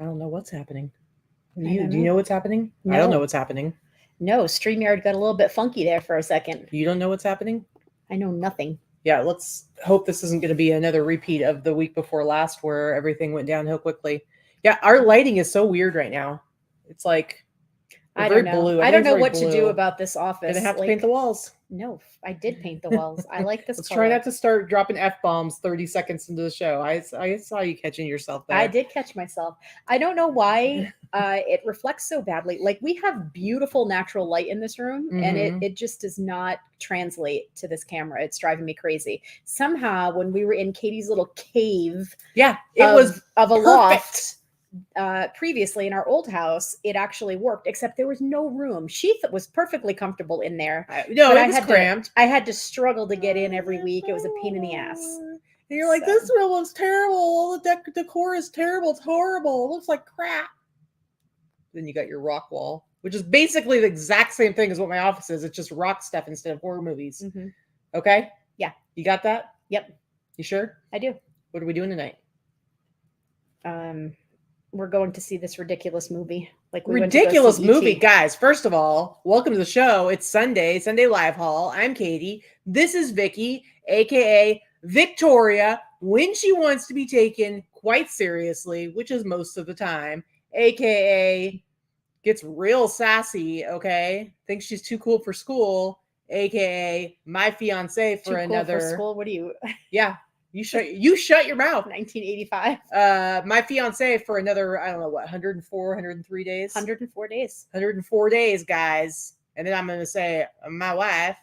I don't know what's happening. Do you know what's happening? No. I don't know what's happening. No, StreamYard got a little bit funky there for a second. You don't know what's happening? I know nothing. Yeah, let's hope this isn't going to be another repeat of the week before last where everything went downhill quickly. Yeah, our lighting is so weird right now. It's like I don't know. blue. I don't know what to do about this office. Gonna have to paint the walls. No, I did paint the walls. I like this. Let's color. try not to start dropping F-bombs 30 seconds into the show. I saw you catching yourself there. I did catch myself. I don't know why it reflects so badly. Like, we have beautiful natural light in this room, and it just does not translate to this camera. It's driving me crazy. Somehow, when we were in Katy's little cave, it was of a perfect. loft. Previously in our old house, it actually worked, except there was no room. She was perfectly comfortable in there. It was cramped. I had to struggle to get in every week. It was a pain in the ass. And you're like, this room looks terrible. All the decor is terrible. It's horrible. It looks like crap. Then you got your rock wall, which is basically the exact same thing as what my office is. It's just rock stuff instead of horror movies. Okay? Yeah. You got that? Yep. You sure? I do. What are we doing tonight? We're going to see this ridiculous movie. Ridiculous movie, guys. First of all, welcome to the show. It's Sunday Live Haul. I'm Katy. This is Vikki, aka Victoria, when she wants to be taken quite seriously, which is most of the time, aka gets real sassy, okay? Thinks she's too cool for school, aka my fiance for another. Cool for school? What are you? Yeah. You shut your mouth. 1985. My fiance for another, I don't know what, 104, 103 days? 104 days. 104 days, guys. And then I'm going to say my wife,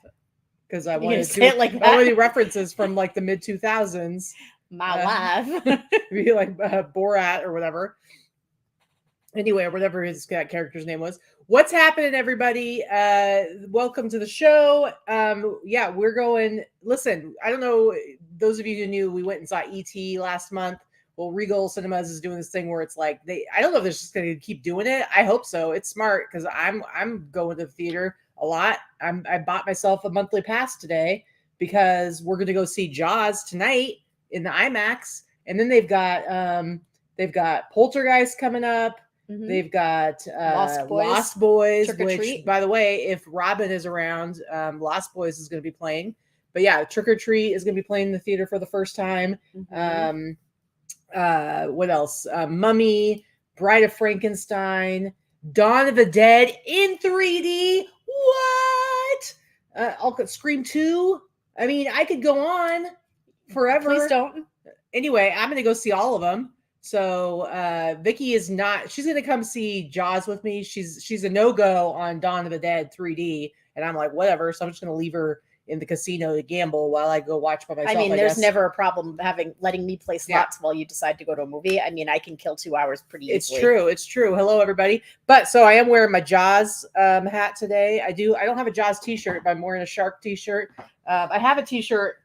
because I want to do references from like the mid 2000s. My wife. Be like Borat or whatever. Anyway, whatever his character's name was. What's happening, everybody? Welcome to the show. Yeah, we're going. Listen, I don't know. Those of you who knew, we went and saw ET last month. Well, Regal Cinemas is doing this thing where it's like I don't know if they're just going to keep doing it. I hope so. It's smart because I'm going to the theater a lot. I bought myself a monthly pass today because we're going to go see Jaws tonight in the IMAX, and then they've got Poltergeist coming up. They've got Lost Boys, which, by the way, if Robin is around, Lost Boys is going to be playing. But yeah, Trick or Treat is going to be playing in the theater for the first time. What else? Mummy, Bride of Frankenstein, Dawn of the Dead in 3D. What? Scream 2. I mean, I could go on forever. Please don't. Anyway, I'm going to go see all of them. So Vikki is not. She's gonna come see Jaws with me. She's a no-go on Dawn of the Dead 3D, and I'm like, whatever. So I'm just gonna leave her in the casino to gamble while I go watch by myself. I mean, there's never a problem letting me play slots while you decide to go to a movie. I mean, I can kill 2 hours pretty easily. It's true. Hello, everybody. But so I am wearing my Jaws hat today. I don't have a Jaws t-shirt, but I'm wearing a shark t-shirt. I have a t-shirt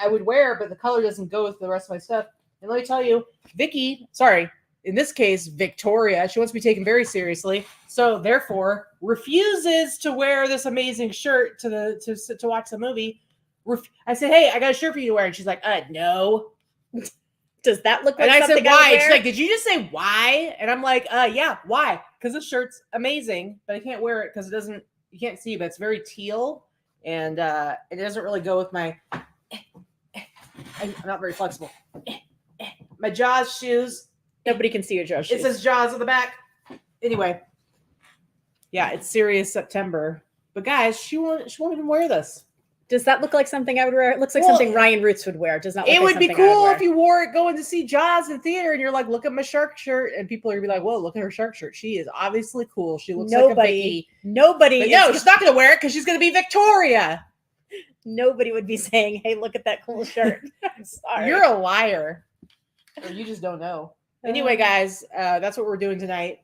I would wear, but the color doesn't go with the rest of my stuff. And let me tell you, in this case, Victoria, she wants to be taken very seriously. So therefore refuses to wear this amazing shirt to watch the movie. I said, hey, I got a shirt for you to wear. And she's like, no. Does that look like something? And I said, why? She's like, did you just say why? And I'm like, yeah, why? Because this shirt's amazing, but I can't wear it because you can't see, but it's very teal. And it doesn't really go with my, I'm not very flexible. My Jaws shoes. Nobody can see your Jaws shoes. It says Jaws on the back. Anyway. Yeah, it's serious September. But guys, she won't even wear this. Does that look like something I would wear? It looks like something Ryan Roots would wear. Does not. It would be cool if you wore it going to see Jaws in theater, and you're like, look at my shark shirt, and people are gonna be like, whoa, look at her shark shirt. She is obviously cool. She looks like a Vikki. Nobody. But no, she's not gonna wear it because she's gonna be Victoria. Nobody would be saying, hey, look at that cool shirt. I'm sorry. You're a liar. Or you just don't know. Anyway, guys, that's what we're doing tonight.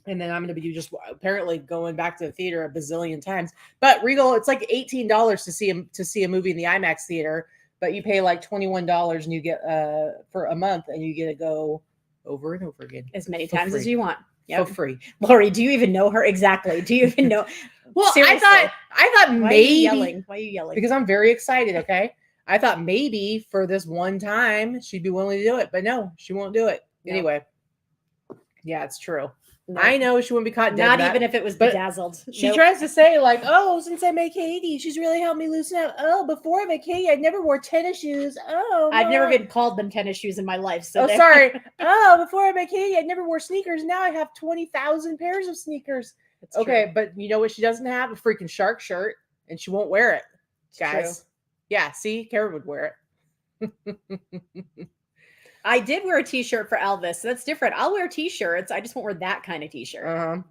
And then I'm going to be just apparently going back to the theater a bazillion times. But Regal, it's like $18 to see a movie in the IMAX theater, but you pay like $21 and you get for a month, and you get to go over and over again as many times as you want. For free. Lori, do you even know her exactly? Do you even know? Well, seriously. I thought maybe. Why are you yelling? Because I'm very excited. Okay. I thought maybe for this one time she'd be willing to do it, but no, she won't do it. No. Anyway. Yeah, it's true. No. I know she wouldn't be caught dead. Not even if it was bedazzled. She tries to say like, oh, since I met Katy, she's really helped me loosen up. Oh, before I met Katy, I never wore tennis shoes. Oh, I've never been called them tennis shoes in my life. So sorry. Oh, before I met Katy, I never wore sneakers. Now I have 20,000 pairs of sneakers. It's okay, true. but you know what? She doesn't have a freaking shark shirt, and she won't wear it, It's guys. true. Yeah, see, Kara would wear it. I did wear a t-shirt for Elvis. So that's different. I'll wear t-shirts. I just won't wear that kind of t-shirt.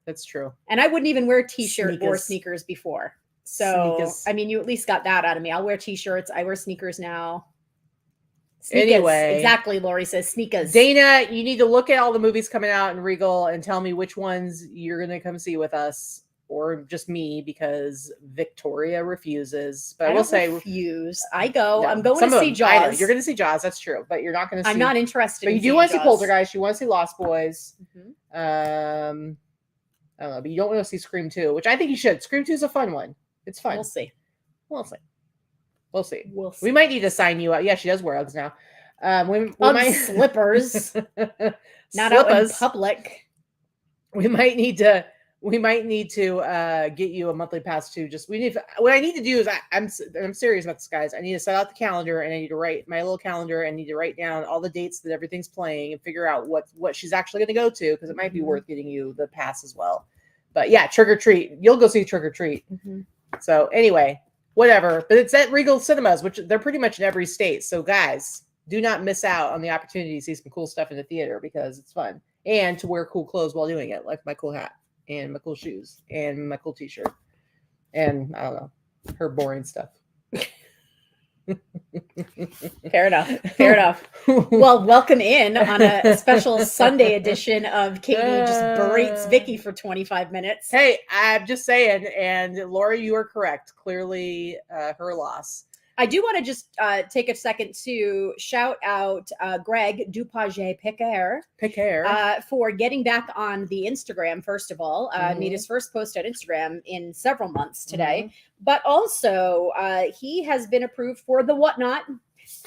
That's true. And I wouldn't even wear a t-shirt or sneakers before. So, I mean, you at least got that out of me. I'll wear t-shirts. I wear sneakers now. Sneakers. Anyway. Exactly, Lori says sneakers. Dana, you need to look at all the movies coming out in Regal and tell me which ones you're going to come see with us. Or just me, because Victoria refuses. But I will say, refuse. I go. No, I'm going to see Jaws. I know. You're going to see Jaws. That's true. But you're not going to see. I'm not interested. But you do want to see Poltergeist. You want to see Lost Boys. Mm-hmm. I don't know. But you don't want to see Scream 2, which I think you should. Scream 2 is a fun one. It's fun. We'll see. We'll see. We'll see. We'll see. We might need to sign you out. Yeah, she does wear Uggs now. We might slippers. Not out in public. We might need to. We might need to get you a monthly pass too. What I need to do is I'm serious about this, guys. I need to set out the calendar and I need to write my little calendar and need to write down all the dates that everything's playing and figure out what she's actually going to go to, because it might be worth getting you the pass as well. But yeah, Trick or Treat. You'll go see Trick or Treat. Mm-hmm. So anyway, whatever. But it's at Regal Cinemas, which they're pretty much in every state. So guys, do not miss out on the opportunity to see some cool stuff in the theater, because it's fun, and to wear cool clothes while doing it, like my cool hat and my cool shoes and my cool t-shirt and I don't know, her boring stuff. Fair enough. Well, welcome in on a special Sunday edition of Katy just berates Vikki for 25 minutes. Hey, I'm just saying, and Lori, you are correct. Clearly her loss. I do want to just take a second to shout out Greg DuPaget-Piquer for getting back on the Instagram, first of all. Made his first post on Instagram in several months today. But also, he has been approved for the Whatnot,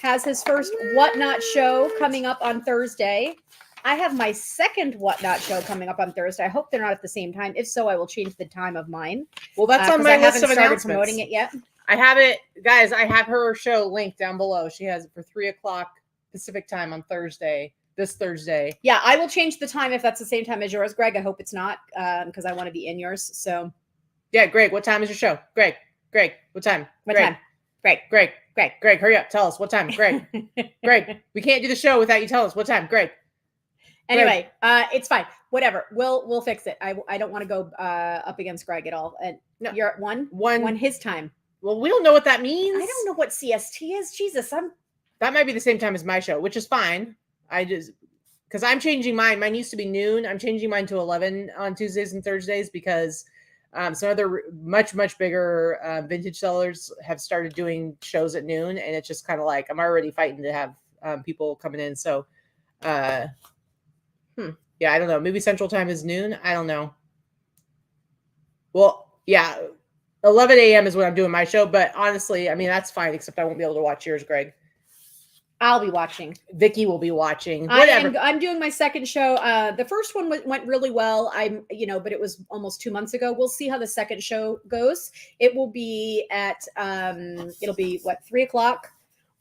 has his first Whatnot show coming up on Thursday. I have my second Whatnot show coming up on Thursday. I hope they're not at the same time. If so, I will change the time of mine. Well, that's on my list of announcements. Promoting it yet. I have it, guys. I have her show linked down below. She has it for 3:00 Pacific time on Thursday. This Thursday. Yeah, I will change the time if that's the same time as yours, Greg. I hope it's not, because I want to be in yours. So, yeah, Greg, what time is your show? Greg, what time? Greg, hurry up. Tell us what time, Greg. Greg, we can't do the show without you telling us what time, Greg. Anyway, it's fine. Whatever. We'll fix it. I don't want to go up against Greg at all. And no, you're at one his time. Well, we don't know what that means. I don't know what CST is. Jesus, that might be the same time as my show, which is fine. Because I'm changing mine. Mine used to be noon. I'm changing mine to 11 on Tuesdays and Thursdays, because some other much bigger vintage sellers have started doing shows at noon, and it's just kind of like I'm already fighting to have people coming in. So, yeah, I don't know. Maybe Central Time is noon. I don't know. Well, yeah. 11 a.m. is when I'm doing my show, but honestly, I mean, that's fine, except I won't be able to watch yours, Greg. I'll be watching. Vikki will be watching. Whatever. I'm doing my second show. The first one went really well. But it was almost 2 months ago. We'll see how the second show goes. It will be at, it'll be 3:00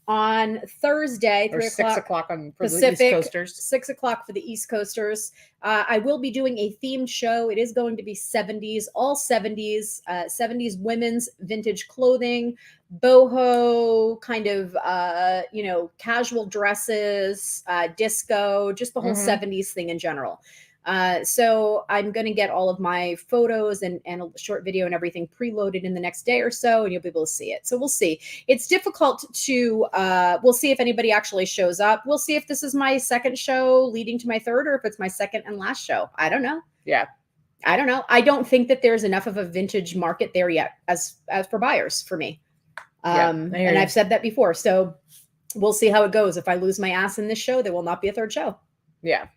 on Thursday, 3:00 on Pacific, the East Coasters. 6:00 for the East Coasters. I will be doing a themed show. It is going to be 70s, all 70s, 70s women's vintage clothing, boho, kind of, casual dresses, disco, just the whole 70s thing in general. So I'm going to get all of my photos and a short video and everything preloaded in the next day or so, and you'll be able to see it. So we'll see. It's difficult to, we'll see if anybody actually shows up. We'll see if this is my second show leading to my third, or if it's my second and last show. I don't know. Yeah. I don't know. I don't think that there's enough of a vintage market there yet as for buyers for me. And I've said that before. So we'll see how it goes. If I lose my ass in this show, there will not be a third show. Yeah.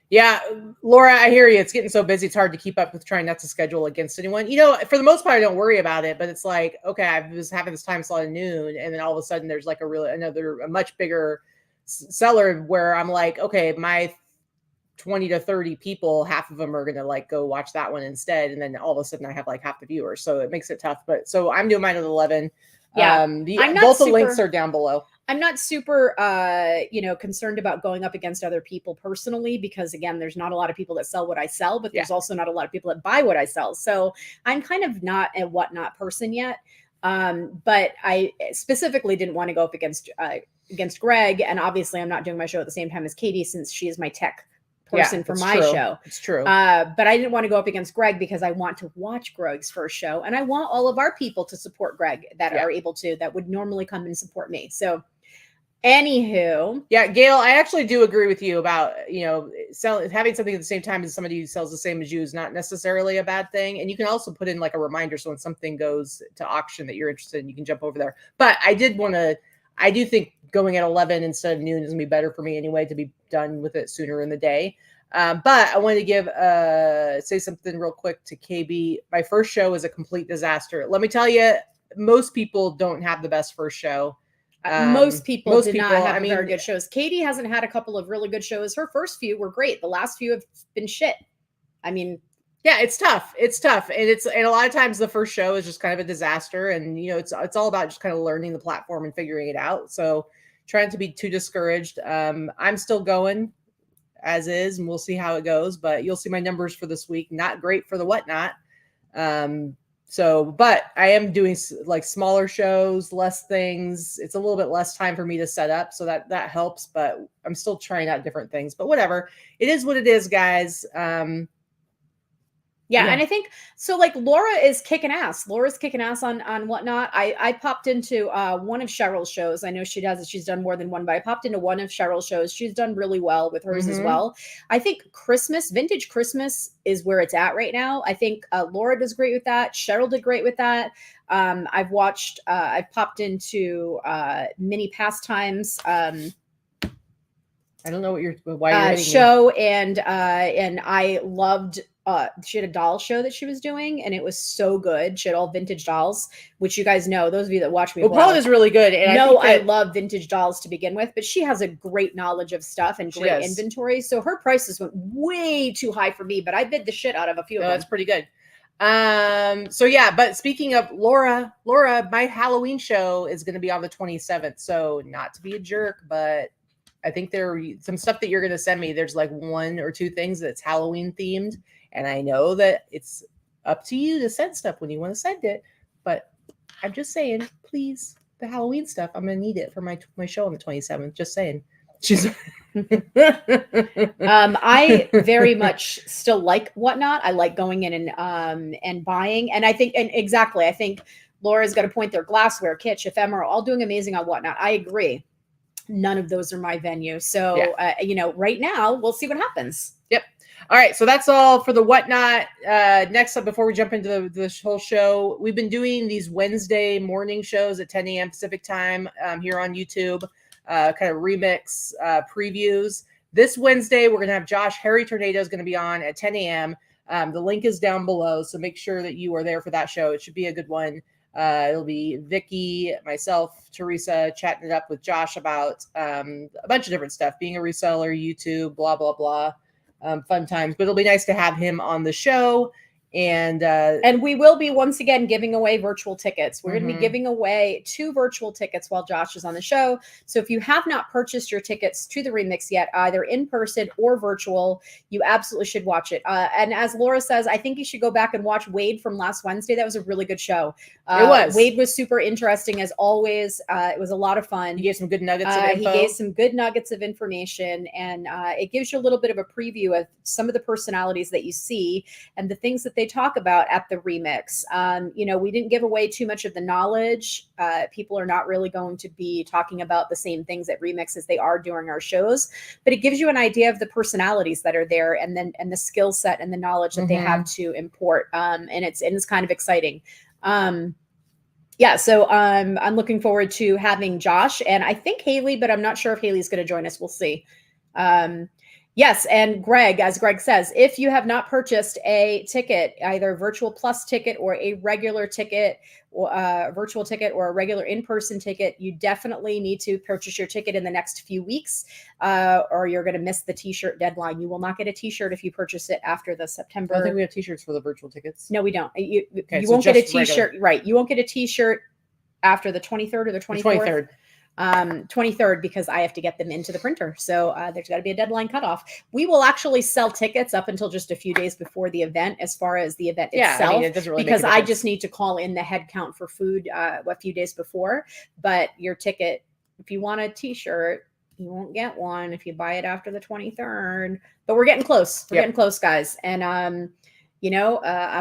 Yeah, Laura, I hear you. It's getting so busy. It's hard to keep up with trying not to schedule against anyone. For the most part, I don't worry about it, but it's like, okay, I was having this time slot at noon, and then all of a sudden there's like a much bigger seller where I'm like, okay, my 20 to 30 people, half of them are going to like go watch that one instead. And then all of a sudden I have like half the viewers. So it makes it tough. But so I'm doing mine at 11. Yeah. Both the links are down below. I'm not super, concerned about going up against other people personally, because again, there's not a lot of people that sell what I sell, but there's also not a lot of people that buy what I sell. So I'm kind of not a whatnot person yet. But I specifically didn't want to go up against Greg. And obviously I'm not doing my show at the same time as Katy, since she is my tech person for my show. It's true. But I didn't want to go up against Greg because I want to watch Greg's first show. And I want all of our people to support Greg that are able to, that would normally come and support me. So anywho. Yeah, Gail, I actually do agree with you about, having something at the same time as somebody who sells the same as you is not necessarily a bad thing. And you can also put in like a reminder. So when something goes to auction that you're interested in, you can jump over there. But I do think going at 11 instead of noon is going to be better for me anyway, to be done with it sooner in the day. But I wanted to say something real quick to KB. My first show is a complete disaster. Let me tell you, most people don't have the best first show. Most people did not have very good shows. Katy hasn't had a couple of really good shows. Her first few were great. The last few have been shit. I mean, yeah, it's tough. It's tough. And a lot of times the first show is just kind of a disaster. And, it's all about just kind of learning the platform and figuring it out. So trying to be too discouraged. I'm still going as is, and we'll see how it goes, but you'll see my numbers for this week. Not great for the whatnot. But I am doing like smaller shows, less things. It's a little bit less time for me to set up. So that helps, but I'm still trying out different things, but whatever. It is what it is, guys. Yeah, and I think so. Like Laura is kicking ass. Laura's kicking ass on whatnot. I popped into one of Cheryl's shows. I know she's done more than one, but I popped into one of Cheryl's shows. She's done really well with hers as well. I think vintage Christmas is where it's at right now. I think Laura does great with that. Cheryl did great with that. I've popped into mini pastimes. I don't know why you're show, and I loved. She had a doll show that she was doing, and it was so good. She had all vintage dolls, which you guys know, those of you that watch me. Well, Paula is really good. And I love vintage dolls to begin with, but she has a great knowledge of stuff and great inventory. So her prices went way too high for me, but I bid the shit out of a few of them. That's pretty good. But speaking of Laura, my Halloween show is going to be on the 27th. So not to be a jerk, but I think there are some stuff that you're going to send me. There's like 1 or 2 things that's Halloween themed. And I know that it's up to you to send stuff when you want to send it. But I'm just saying, please, the Halloween stuff, I'm going to need it for my show on the 27th. Just saying. I very much still like whatnot. I like going in and buying. And I think Laura's got a point there. Glassware, Kitsch, Ephemeral, all doing amazing on whatnot. I agree. None of those are my venue. So, right now we'll see what happens. Yep. All right. So that's all for the whatnot. Next up, before we jump into the whole show, we've been doing these Wednesday morning shows at 10 a.m. Pacific time here on YouTube, kind of remix previews. This Wednesday, we're going to have Josh. Harry Tornado is going to be on at 10 a.m. The link is down below. So make sure that you are there for that show. It should be a good one. It'll be Vikki, myself, Teresa, chatting it up with Josh about a bunch of different stuff, being a reseller, YouTube, blah, blah, blah. Fun times. But it'll be nice to have him on the show. And we will be once again giving away virtual tickets. We're going to be giving away 2 virtual tickets while Josh is on the show. So if you have not purchased your tickets to the remix yet, either in person or virtual, you absolutely should watch it. And as Laura says, I think you should go back and watch Wade from last Wednesday. That was a really good show. It was. Wade was super interesting as always. It was a lot of fun. He gave some good nuggets of info. He gave some good nuggets of information, and it gives you a little bit of a preview of some of the personalities that you see and the things that they talk about at the remix. We didn't give away too much of the knowledge. People are not really going to be talking about the same things at remix as they are during our shows, but it gives you an idea of the personalities that are there, and the skill set and the knowledge that they have to import. And it's kind of exciting. So I'm looking forward to having Josh and I think Haley, but I'm not sure if Haley's going to join us. We'll see. Yes, and Greg, as Greg says, if you have not purchased a ticket, either a virtual plus ticket or a regular ticket, or a virtual ticket or a regular in-person ticket, you definitely need to purchase your ticket in the next few weeks, or you're going to miss the t-shirt deadline. You will not get a t-shirt if you purchase it after the September. I don't think we have t-shirts for the virtual tickets. No, we don't. You Okay, won't get a just t-shirt. regular. Right. You won't get a t-shirt after the 23rd or the 24th. 23rd. 23rd, because I have to get them into the printer. So there's got to be a deadline cutoff. We will actually sell tickets up until just a few days before the event, as far as the event itself. I mean, it doesn't really because make a I difference. just need to call in the head count for food a few days before. But your ticket, if you want a t-shirt, you won't get one if you buy it after the 23rd. But we're getting close. We're getting close, guys. And I'm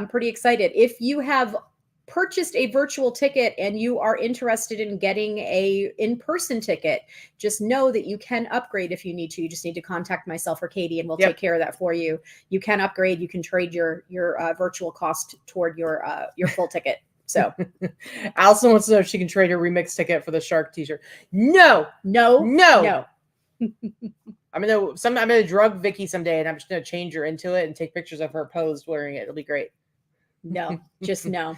pretty excited. If you have purchased a virtual ticket and you are interested in getting a in-person ticket, just know that you can upgrade if you need to. You just need to contact myself or Katy, and we'll take care of that for you. You can upgrade. You can trade your virtual cost toward your full ticket. So Allison wants to know if she can trade her remix ticket for the shark t-shirt. No. I'm gonna drug Vikki someday, and I'm just gonna change her into it and take pictures of her posed wearing it. It'll be great. No, just no.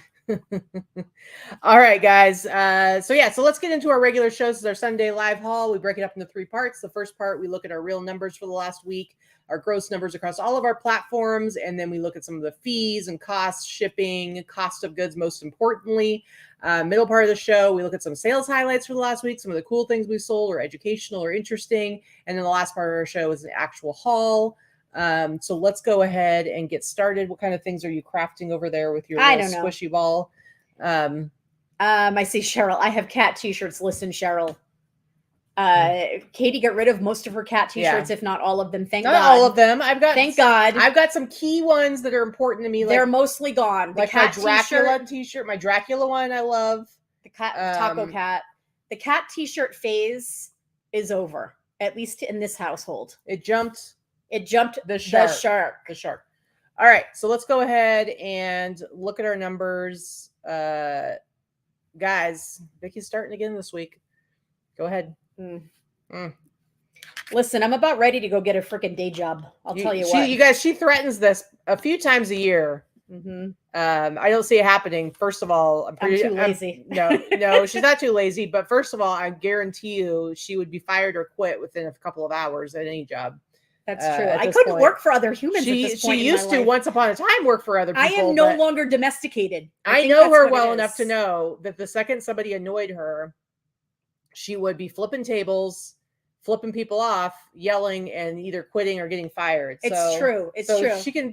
All right, guys. So let's get into our regular shows. This is our Sunday live haul. We break it up into 3 parts. The first part, we look at our real numbers for the last week, our gross numbers across all of our platforms, and then we look at some of the fees and costs, shipping, cost of goods, most importantly. Middle part of the show, we look at some sales highlights for the last week, some of the cool things we sold or educational or interesting. And then the last part of our show is an actual haul. So let's go ahead and get started. What kind of things are you crafting over there with your squishy ball? I see Cheryl. I have cat t-shirts. Listen, Cheryl. Katy got rid of most of her cat t-shirts, if not all of them. Thank God. Not all of them. Thank God. I've got some key ones that are important to me. They're mostly gone. Like my Dracula t-shirt, my Dracula one I love. The cat, taco cat. The cat t-shirt phase is over, at least in this household. It jumped the shark. All right, so let's go ahead and look at our numbers. Guys, Vikki's starting again this week. Go ahead. Listen, I'm about ready to go get a freaking day job. I'll tell you what. You guys, she threatens this a few times a year. I don't see it happening. First of all, I'm too lazy. No, she's not too lazy. But first of all, I guarantee you she would be fired or quit within a couple of hours at any job. That's true. I couldn't work for other humans at this point. She used to once upon a time work for other people. I am no longer domesticated. I know her well enough to know that the second somebody annoyed her, she would be flipping tables, flipping people off, yelling, and either quitting or getting fired. It's true.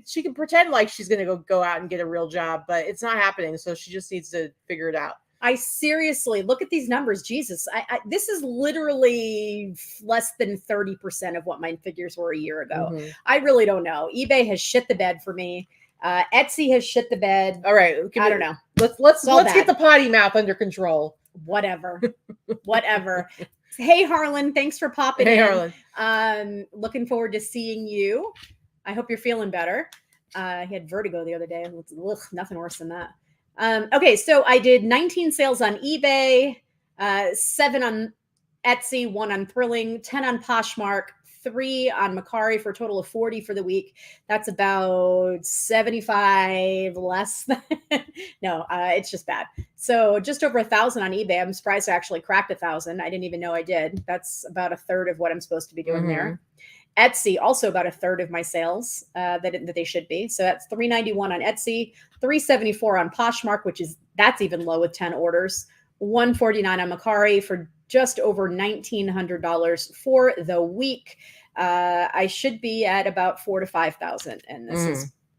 She can pretend like she's going to go out and get a real job, but it's not happening. So she just needs to figure it out. I seriously look at these numbers. Jesus, this is literally less than 30% of what my figures were a year ago. I really don't know. eBay has shit the bed for me. Etsy has shit the bed. All right, I don't know. Let's get the potty mouth under control. Whatever. Hey Harlan, thanks for popping in. Hey Harlan. Looking forward to seeing you. I hope you're feeling better. He had vertigo the other day. Nothing worse than that. Okay, so I did 19 sales on eBay, 7 on Etsy, 1 on Thrilling, 10 on Poshmark, 3 on Mercari for a total of 40 for the week. That's about 75 less than, no, it's just bad. So just over 1,000 on eBay. I'm surprised I actually cracked 1,000. I didn't even know I did. That's about a third of what I'm supposed to be doing there. Etsy, also about a third of my sales that they should be. So that's $391 on Etsy, $374 on Poshmark, that's even low with 10 orders, $149 on Mercari for just over $1,900 for the week. I should be at about 4,000 to 5,000, and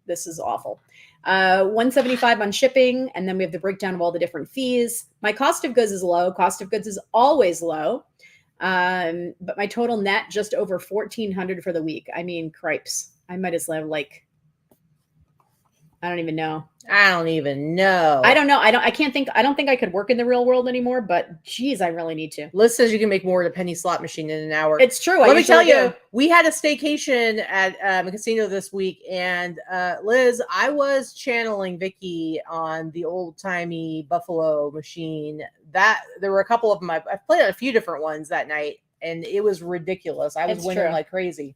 this is awful. $175 on shipping, and then we have the breakdown of all the different fees. My cost of goods is low. Cost of goods is always low. But my total net just over 1,400 for the week. I mean, cripes. I might as well I don't even know. I don't know. I don't think I could work in the real world anymore, but geez, I really need to. Liz says you can make more at a penny slot machine in an hour. It's true. Let me tell you, we had a staycation at a casino this week, and Liz, I was channeling Vikki on the old timey Buffalo machine. That there were a couple of them. I played on a few different ones that night, and it was ridiculous. I was winning like crazy.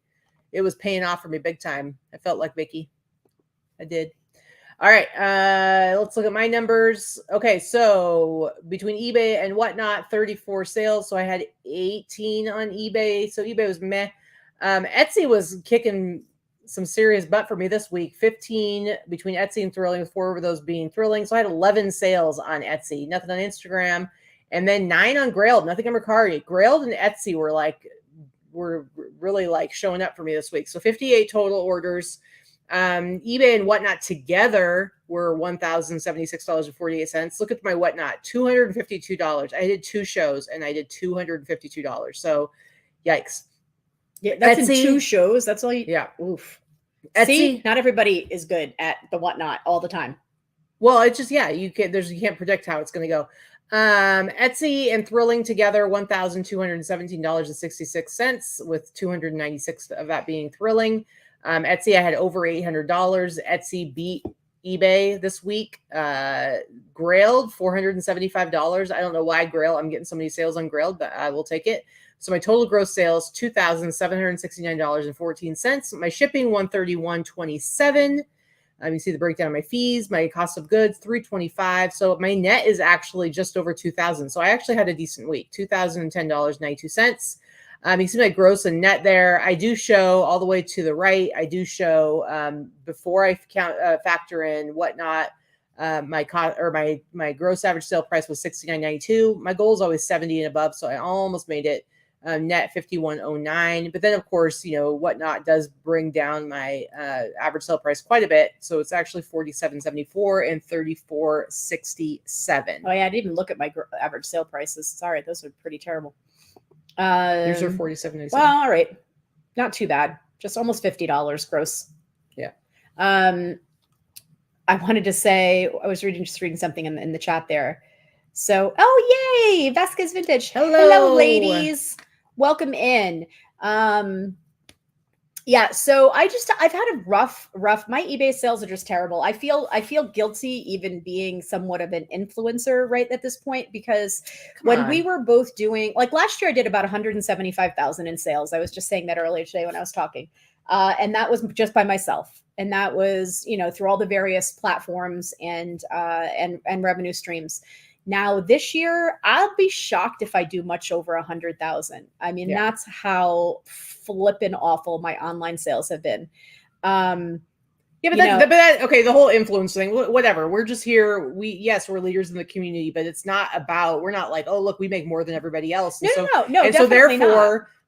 it was paying off for me big time. I felt like Vikki. I did. All right, let's look at my numbers. Okay, so between eBay and whatnot, 34 sales. So I had 18 on eBay. So eBay was meh. Etsy was kicking some serious butt for me this week. 15 between Etsy and Thrilling, with 4 of those being Thrilling. So I had 11 sales on Etsy, nothing on Instagram, and then 9 on Grailed, nothing on Mercari. Grailed and Etsy were really like showing up for me this week. So 58 total orders. eBay and whatnot together were $1,076.48. Look at my whatnot, $252. I did 2 shows and I did $252. So yikes. Yeah, that's Etsy, in 2 shows. That's all you. Yeah. Oof. Etsy, see, not everybody is good at the whatnot all the time. Well, it's just, you can't predict how it's going to go. Etsy and Thrilling together, $1,217.66, with 296 of that being Thrilling. Etsy, I had over $800. Etsy beat eBay this week. Grailed, $475. I don't know why Grail. I'm getting so many sales on Grailed, but I will take it. So my total gross sales, $2,769.14. My shipping, $131.27. You see the breakdown of my fees, my cost of goods, $325. So my net is actually just over $2,000. So I actually had a decent week, $2,010.92. You see my gross and net there. I do show all the way to the right. I do show before I factor in whatnot. My gross average sale price was $69.92. My goal is always 70 and above, so I almost made it. Net 51.09. But then, of course, whatnot does bring down my average sale price quite a bit. So it's actually $47.74 and $34.67. Oh yeah, I didn't even look at my average sale prices. Sorry, those are pretty terrible. Yours are $47.97. Well, all right, not too bad. Just almost $50 gross. Yeah. I wanted to say, I was reading something in the chat there. So, oh yay, Vasquez Vintage. Hello, ladies. Welcome in. Yeah, so I've had a rough, my eBay sales are just terrible. I feel guilty even being somewhat of an influencer right at this point, because when we were both doing, like last year I did about 175,000 in sales. I was just saying that earlier today when I was talking. And that was just by myself. And that was, through all the various platforms and revenue streams. Now this year, I'll be shocked if I do much over 100,000. I mean, That's how flippin' awful my online sales have been. Okay, the whole influence thing, whatever. We're just here. We're leaders in the community, but it's not about, we're not like, oh, look, we make more than everybody else. And no. And so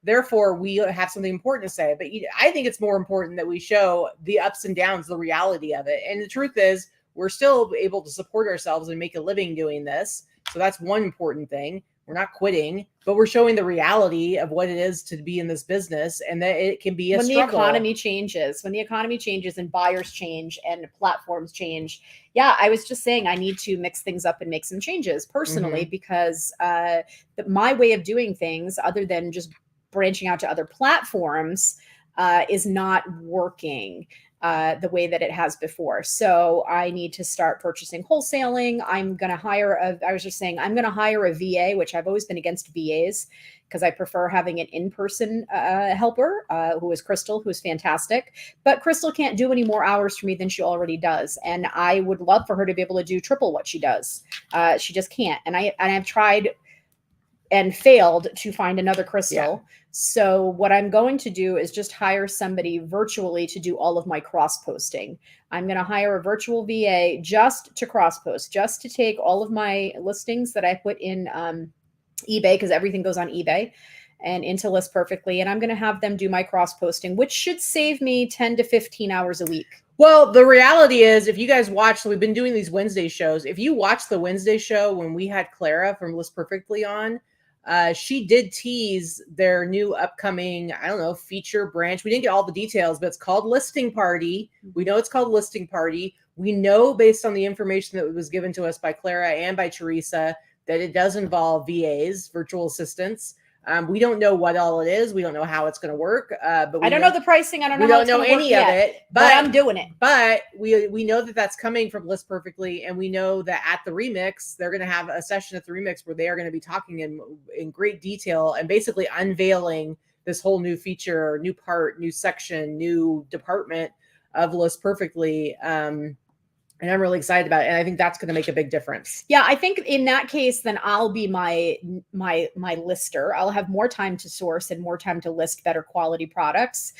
therefore we have something important to say. But I think it's more important that we show the ups and downs, the reality of it. And the truth is, we're still able to support ourselves and make a living doing this. So that's one important thing. We're not quitting, but we're showing the reality of what it is to be in this business, and that it can be a struggle. When the economy changes and buyers change and platforms change. Yeah, I was just saying I need to mix things up and make some changes personally, because my way of doing things, other than just branching out to other platforms, is not working the way that it has before. So I need to start purchasing wholesaling. I'm going to hire a VA, which I've always been against VAs because I prefer having an in-person helper who is Crystal, who's fantastic. But Crystal can't do any more hours for me than she already does. And I would love for her to be able to do triple what she does. She just can't. And I've tried and failed to find another Crystal. Yeah. So what I'm going to do is just hire somebody virtually to do all of my cross posting. I'm going to hire a virtual VA just to cross post, just to take all of my listings that I put in eBay, because everything goes on eBay, and into List Perfectly. And I'm going to have them do my cross posting, which should save me 10 to 15 hours a week. Well, the reality is, if you guys watch, we've been doing these Wednesday shows. If you watch the Wednesday show when we had Clara from List Perfectly on, she did tease their new upcoming, feature branch. We didn't get all the details, but it's called Listing Party. We know it's called Listing Party. We know, based on the information that was given to us by Clara and by Teresa, that it does involve VAs, virtual assistants. We don't know what all it is. We don't know how it's going to work. But I don't know the pricing. I don't know. We don't know any of it. But I'm doing it. But we know that that's coming from List Perfectly, and we know that at the Remix, they're going to have a session at the Remix where they are going to be talking in great detail and basically unveiling this whole new feature, new part, new section, new department of List Perfectly. And I'm really excited about it. And I think that's going to make a big difference. Yeah, I think in that case, then I'll be my lister. I'll have more time to source and more time to list better quality products,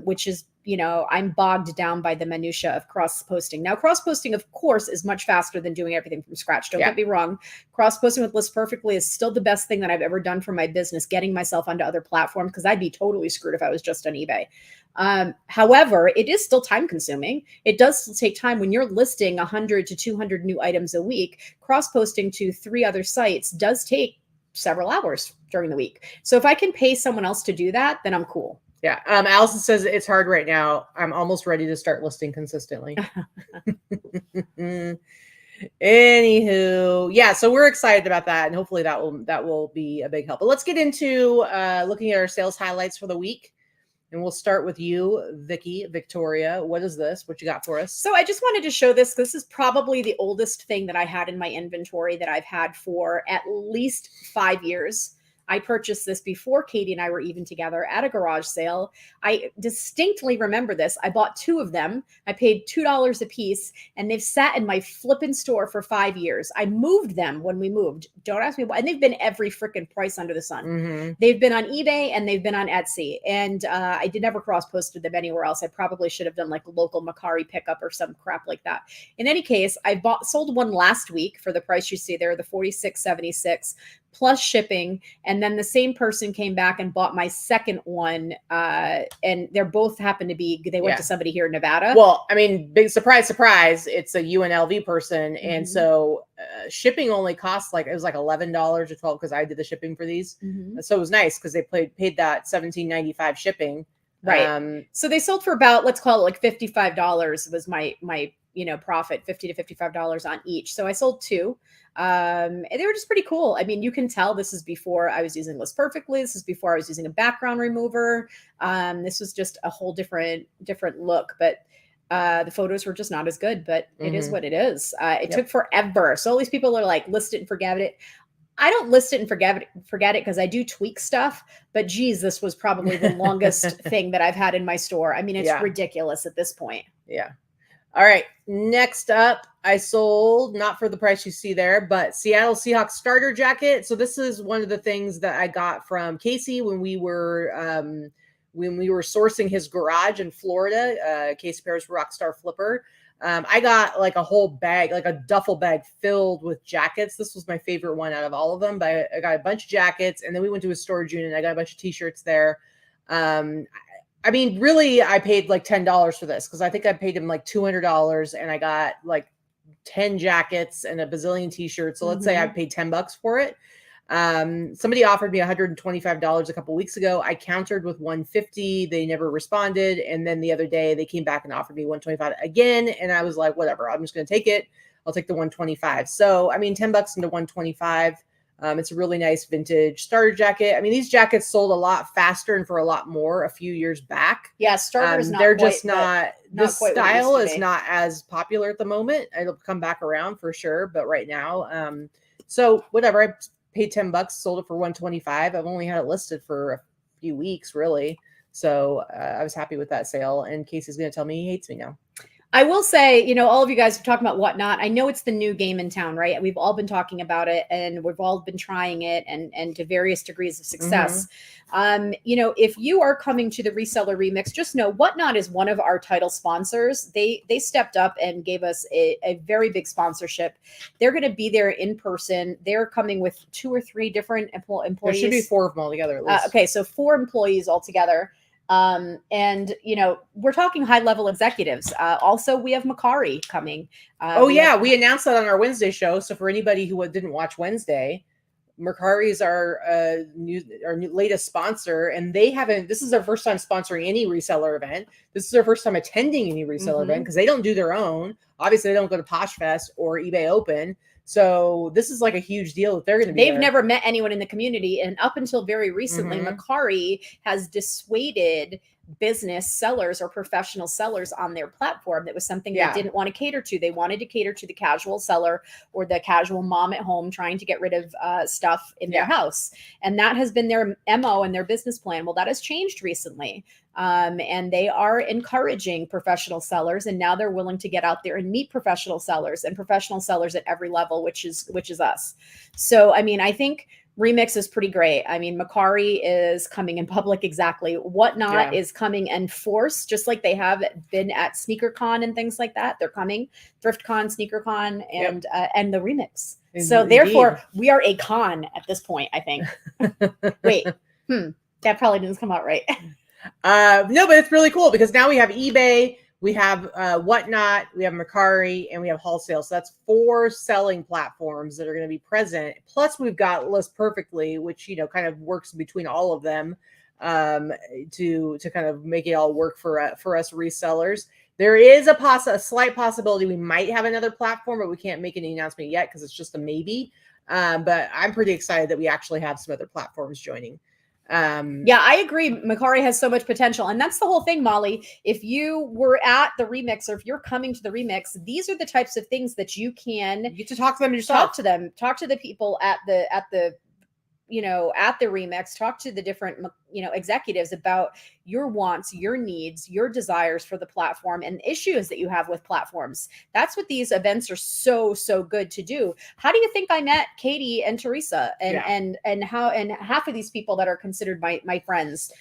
which is, I'm bogged down by the minutia of cross-posting. Now, cross-posting, of course, is much faster than doing everything from scratch. Don't get me wrong. Cross-posting with List Perfectly is still the best thing that I've ever done for my business, getting myself onto other platforms, because I'd be totally screwed if I was just on eBay. However, it is still time consuming. It does still take time when you're listing 100 to 200 new items a week. Cross-posting to 3 other sites does take several hours during the week. So if I can pay someone else to do that, then I'm cool. Yeah. Allison says it's hard right now. I'm almost ready to start listing consistently. Anywho, yeah, so we're excited about that, and hopefully that will be a big help. But let's get into looking at our sales highlights for the week. And we'll start with you, Victoria. What is this? What you got for us? So I just wanted to show this. This is probably the oldest thing that I had in my inventory that I've had for at least 5 years. I purchased this before Katy and I were even together at a garage sale. I distinctly remember this. I bought 2 of them. I paid $2 a piece, and they've sat in my flippin' store for 5 years. I moved them when we moved. Don't ask me why. And they've been every freaking price under the sun. Mm-hmm. They've been on eBay and they've been on Etsy. And I did never cross-posted them anywhere else. I probably should have done like a local Macari pickup or some crap like that. In any case, I sold one last week for the price you see there, the $46.76 plus shipping. And then the same person came back and bought my second one. And they're both happened to be, they went to somebody here in Nevada. Well, I mean, big surprise, it's a UNLV person. Mm-hmm. And so shipping only costs it was like $11 or $12 because I did the shipping for these. Mm-hmm. So it was nice because they paid that $17.95 shipping. Right. So they sold for about, let's call it like $55 was my profit, $50 to $55 on each. So I sold 2. And they were just pretty cool. I mean, you can tell this is before I was using List Perfectly. This is before I was using a background remover. This was just a whole different look, but the photos were just not as good, but it is what it is. It took forever. So all these people are like, list it and forget it. I don't list it and forget it because I do tweak stuff, but geez, this was probably the longest thing that I've had in my store. I mean, it's ridiculous at this point. Yeah. All right. Next up, I sold, not for the price you see there, but Seattle Seahawks starter jacket. So this is one of the things that I got from Casey when we were sourcing his garage in Florida. Casey Paris Rockstar Flipper. I got like a whole bag, like a duffel bag filled with jackets. This was my favorite one out of all of them, but I got a bunch of jackets, and then we went to a storage unit. And I got a bunch of t-shirts there. I mean, really, I paid like $10 for this because I think I paid him like $200, and I got like 10 jackets and a bazillion t-shirts. So let's say I paid $10 for it. Somebody offered me $125 a couple weeks ago. I countered with $150. They never responded. And then the other day they came back and offered me $125 again. And I was like, whatever, I'm just going to take it. I'll take the $125. So, I mean, $10 into $125. It's a really nice vintage starter jacket. I mean, these jackets sold a lot faster and for a lot more a few years back. Yeah, starters not they're quite, just not this style is not as popular at the moment. It'll come back around for sure, but right now, so whatever. I paid $10, sold it for $125. I've only had it listed for a few weeks, really. So I was happy with that sale. And Casey's going to tell me he hates me now. I will say, all of you guys are talking about Whatnot. I know it's the new game in town, right? We've all been talking about it, and we've all been trying it and to various degrees of success. If you are coming to the Reseller Remix, just know Whatnot is one of our title sponsors. They stepped up and gave us a very big sponsorship. They're going to be there in person. They're coming with 2 or 3 different employees. There should be 4 of them altogether, at least. Okay, so 4 employees altogether. We're talking high level executives. Also, we have Macari coming. We announced that on our Wednesday show. So for anybody who didn't watch Wednesday, Macari is our latest sponsor, and this is their first time sponsoring any reseller event. This is their first time attending any reseller event because they don't do their own. Obviously, they don't go to Posh Fest or eBay Open. So this is like a huge deal that they're going to be. They've never met anyone in the community, and up until very recently, Macari has dissuaded business sellers or professional sellers on their platform. That was something they didn't want to cater to. They wanted to cater to the casual seller or the casual mom at home trying to get rid of stuff in their house. And that has been their MO and their business plan. Well, that has changed recently. And they are encouraging professional sellers, and now they're willing to get out there and meet professional sellers at every level, which is us. So, I mean, I think Remix is pretty great. I mean, Macari is coming in public exactly. Whatnot is coming in force, just like they have been at SneakerCon and things like that. They're coming, ThriftCon, SneakerCon, and the Remix. So therefore, we are a con at this point, I think. Wait, that probably didn't come out right. No, but it's really cool because now we have eBay, we have Whatnot, we have Macari, and we have Wholesale. So that's 4 selling platforms that are going to be present. Plus, we've got List Perfectly, which kind of works between all of them to kind of make it all work for us resellers. There is a slight possibility we might have another platform, but we can't make any announcement yet because it's just a maybe. But I'm pretty excited that we actually have some other platforms joining. I agree. Macari has so much potential. And that's the whole thing, Molly. If you were at the Remix, or if you're coming to the Remix, these are the types of things that you get to talk to them yourself. Talk to the people at the Remix, talk to the different, executives about your wants, your needs, your desires for the platform and issues that you have with platforms. That's what these events are so good to do. How do you think I met Katy and Teresa and half of these people that are considered my friends,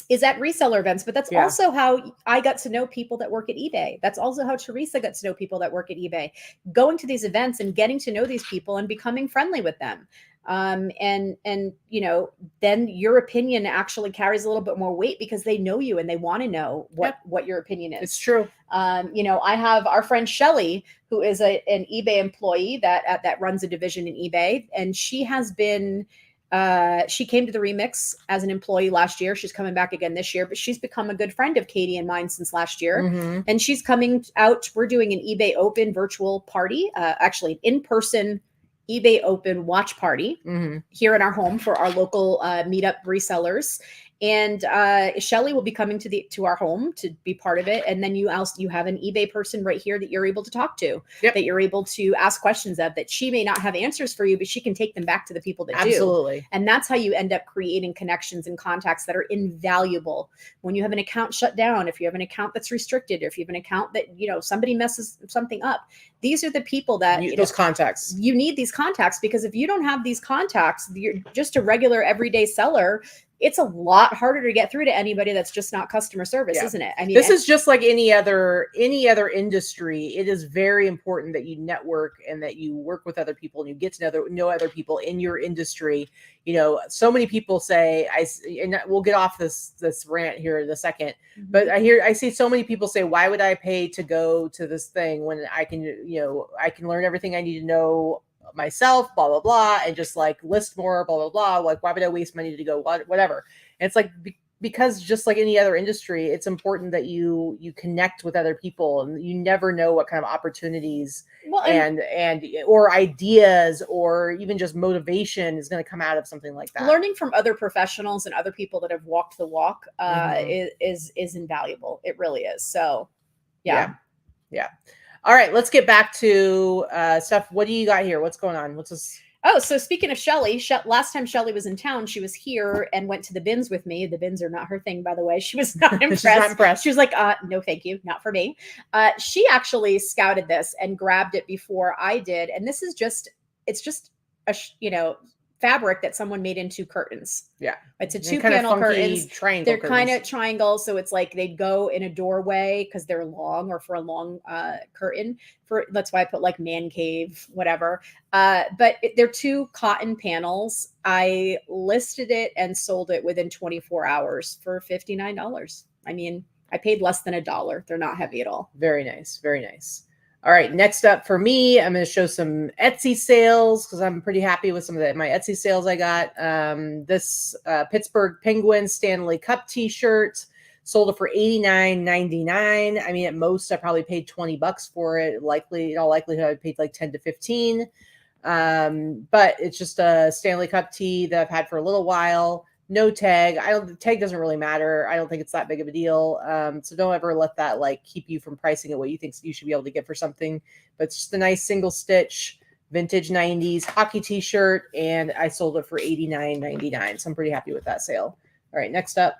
is at reseller events, but that's also how I got to know people that work at eBay. That's also how Teresa got to know people that work at eBay, going to these events and getting to know these people and becoming friendly with them. And then your opinion actually carries a little bit more weight because they know you and they want to know what your opinion is. It's true. I have our friend Shelly, who is an eBay employee that runs a division in eBay. And she has been, she came to the Remix as an employee last year. She's coming back again this year, but she's become a good friend of Katy and mine since last year. Mm-hmm. And she's coming out. We're doing an eBay Open virtual party, actually an in-person eBay Open watch party here in our home for our local Meetup resellers. And Shelly will be coming to our home to be part of it. And then you have an eBay person right here that you're able to talk to, that you're able to ask questions of, that she may not have answers for you, but she can take them back to the people that do. And that's how you end up creating connections and contacts that are invaluable. When you have an account shut down, if you have an account that's restricted, or if you have an account that, somebody messes something up, these are the people that those contacts. You need these contacts, because if you don't have these contacts, you're just a regular everyday seller. It's a lot harder to get through to anybody that's just not customer service, isn't it? I mean, this is just like any other industry. It is very important that you network and that you work with other people and you get to know other people in your industry. So many people say, and we'll get off this rant here in a second, but I see so many people say, why would I pay to go to this thing when I can learn everything I need to know myself, blah blah blah, and just like list more, blah blah blah. Like, why would I waste money to go whatever? And it's like because just like any other industry, it's important that you connect with other people, and you never know what kind of opportunities and or ideas or even just motivation is going to come out of something like that. Learning from other professionals and other people that have walked the walk is invaluable. It really is. So yeah. All right, let's get back to stuff. What do you got here? What's going on? What's this? Oh, so speaking of Shelly, last time Shelly was in town, she was here and went to the bins with me. The bins are not her thing, by the way. She was not impressed. She's not impressed. She was like, no, thank you. Not for me. She actually scouted this and grabbed it before I did. And this is it's just a, fabric that someone made into curtains. Yeah. It's a 2-panel curtains. They're kind of triangle. So it's like they'd go in a doorway because they're long, or for a long curtain. That's why I put like man cave, whatever. But they're 2 cotton panels. I listed it and sold it within 24 hours for $59. I mean, I paid less than $1. They're not heavy at all. Very nice. Very nice. All right, next up for me, I'm going to show some Etsy sales because I'm pretty happy with some of my Etsy sales I got. This Pittsburgh Penguins Stanley Cup t-shirt, sold it for $89.99. I mean, at most, I probably paid $20 for it. In all likelihood, I paid like 10 to 15. But it's just a Stanley Cup tee that I've had for a little while. no tag. The tag doesn't really matter. I don't think it's that big of a deal. So don't ever let that like keep you from pricing at what you think you should be able to get for something. But it's just a nice single stitch vintage 90s hockey t-shirt, and I sold it for $89.99. So I'm pretty happy with that sale. All right, next up.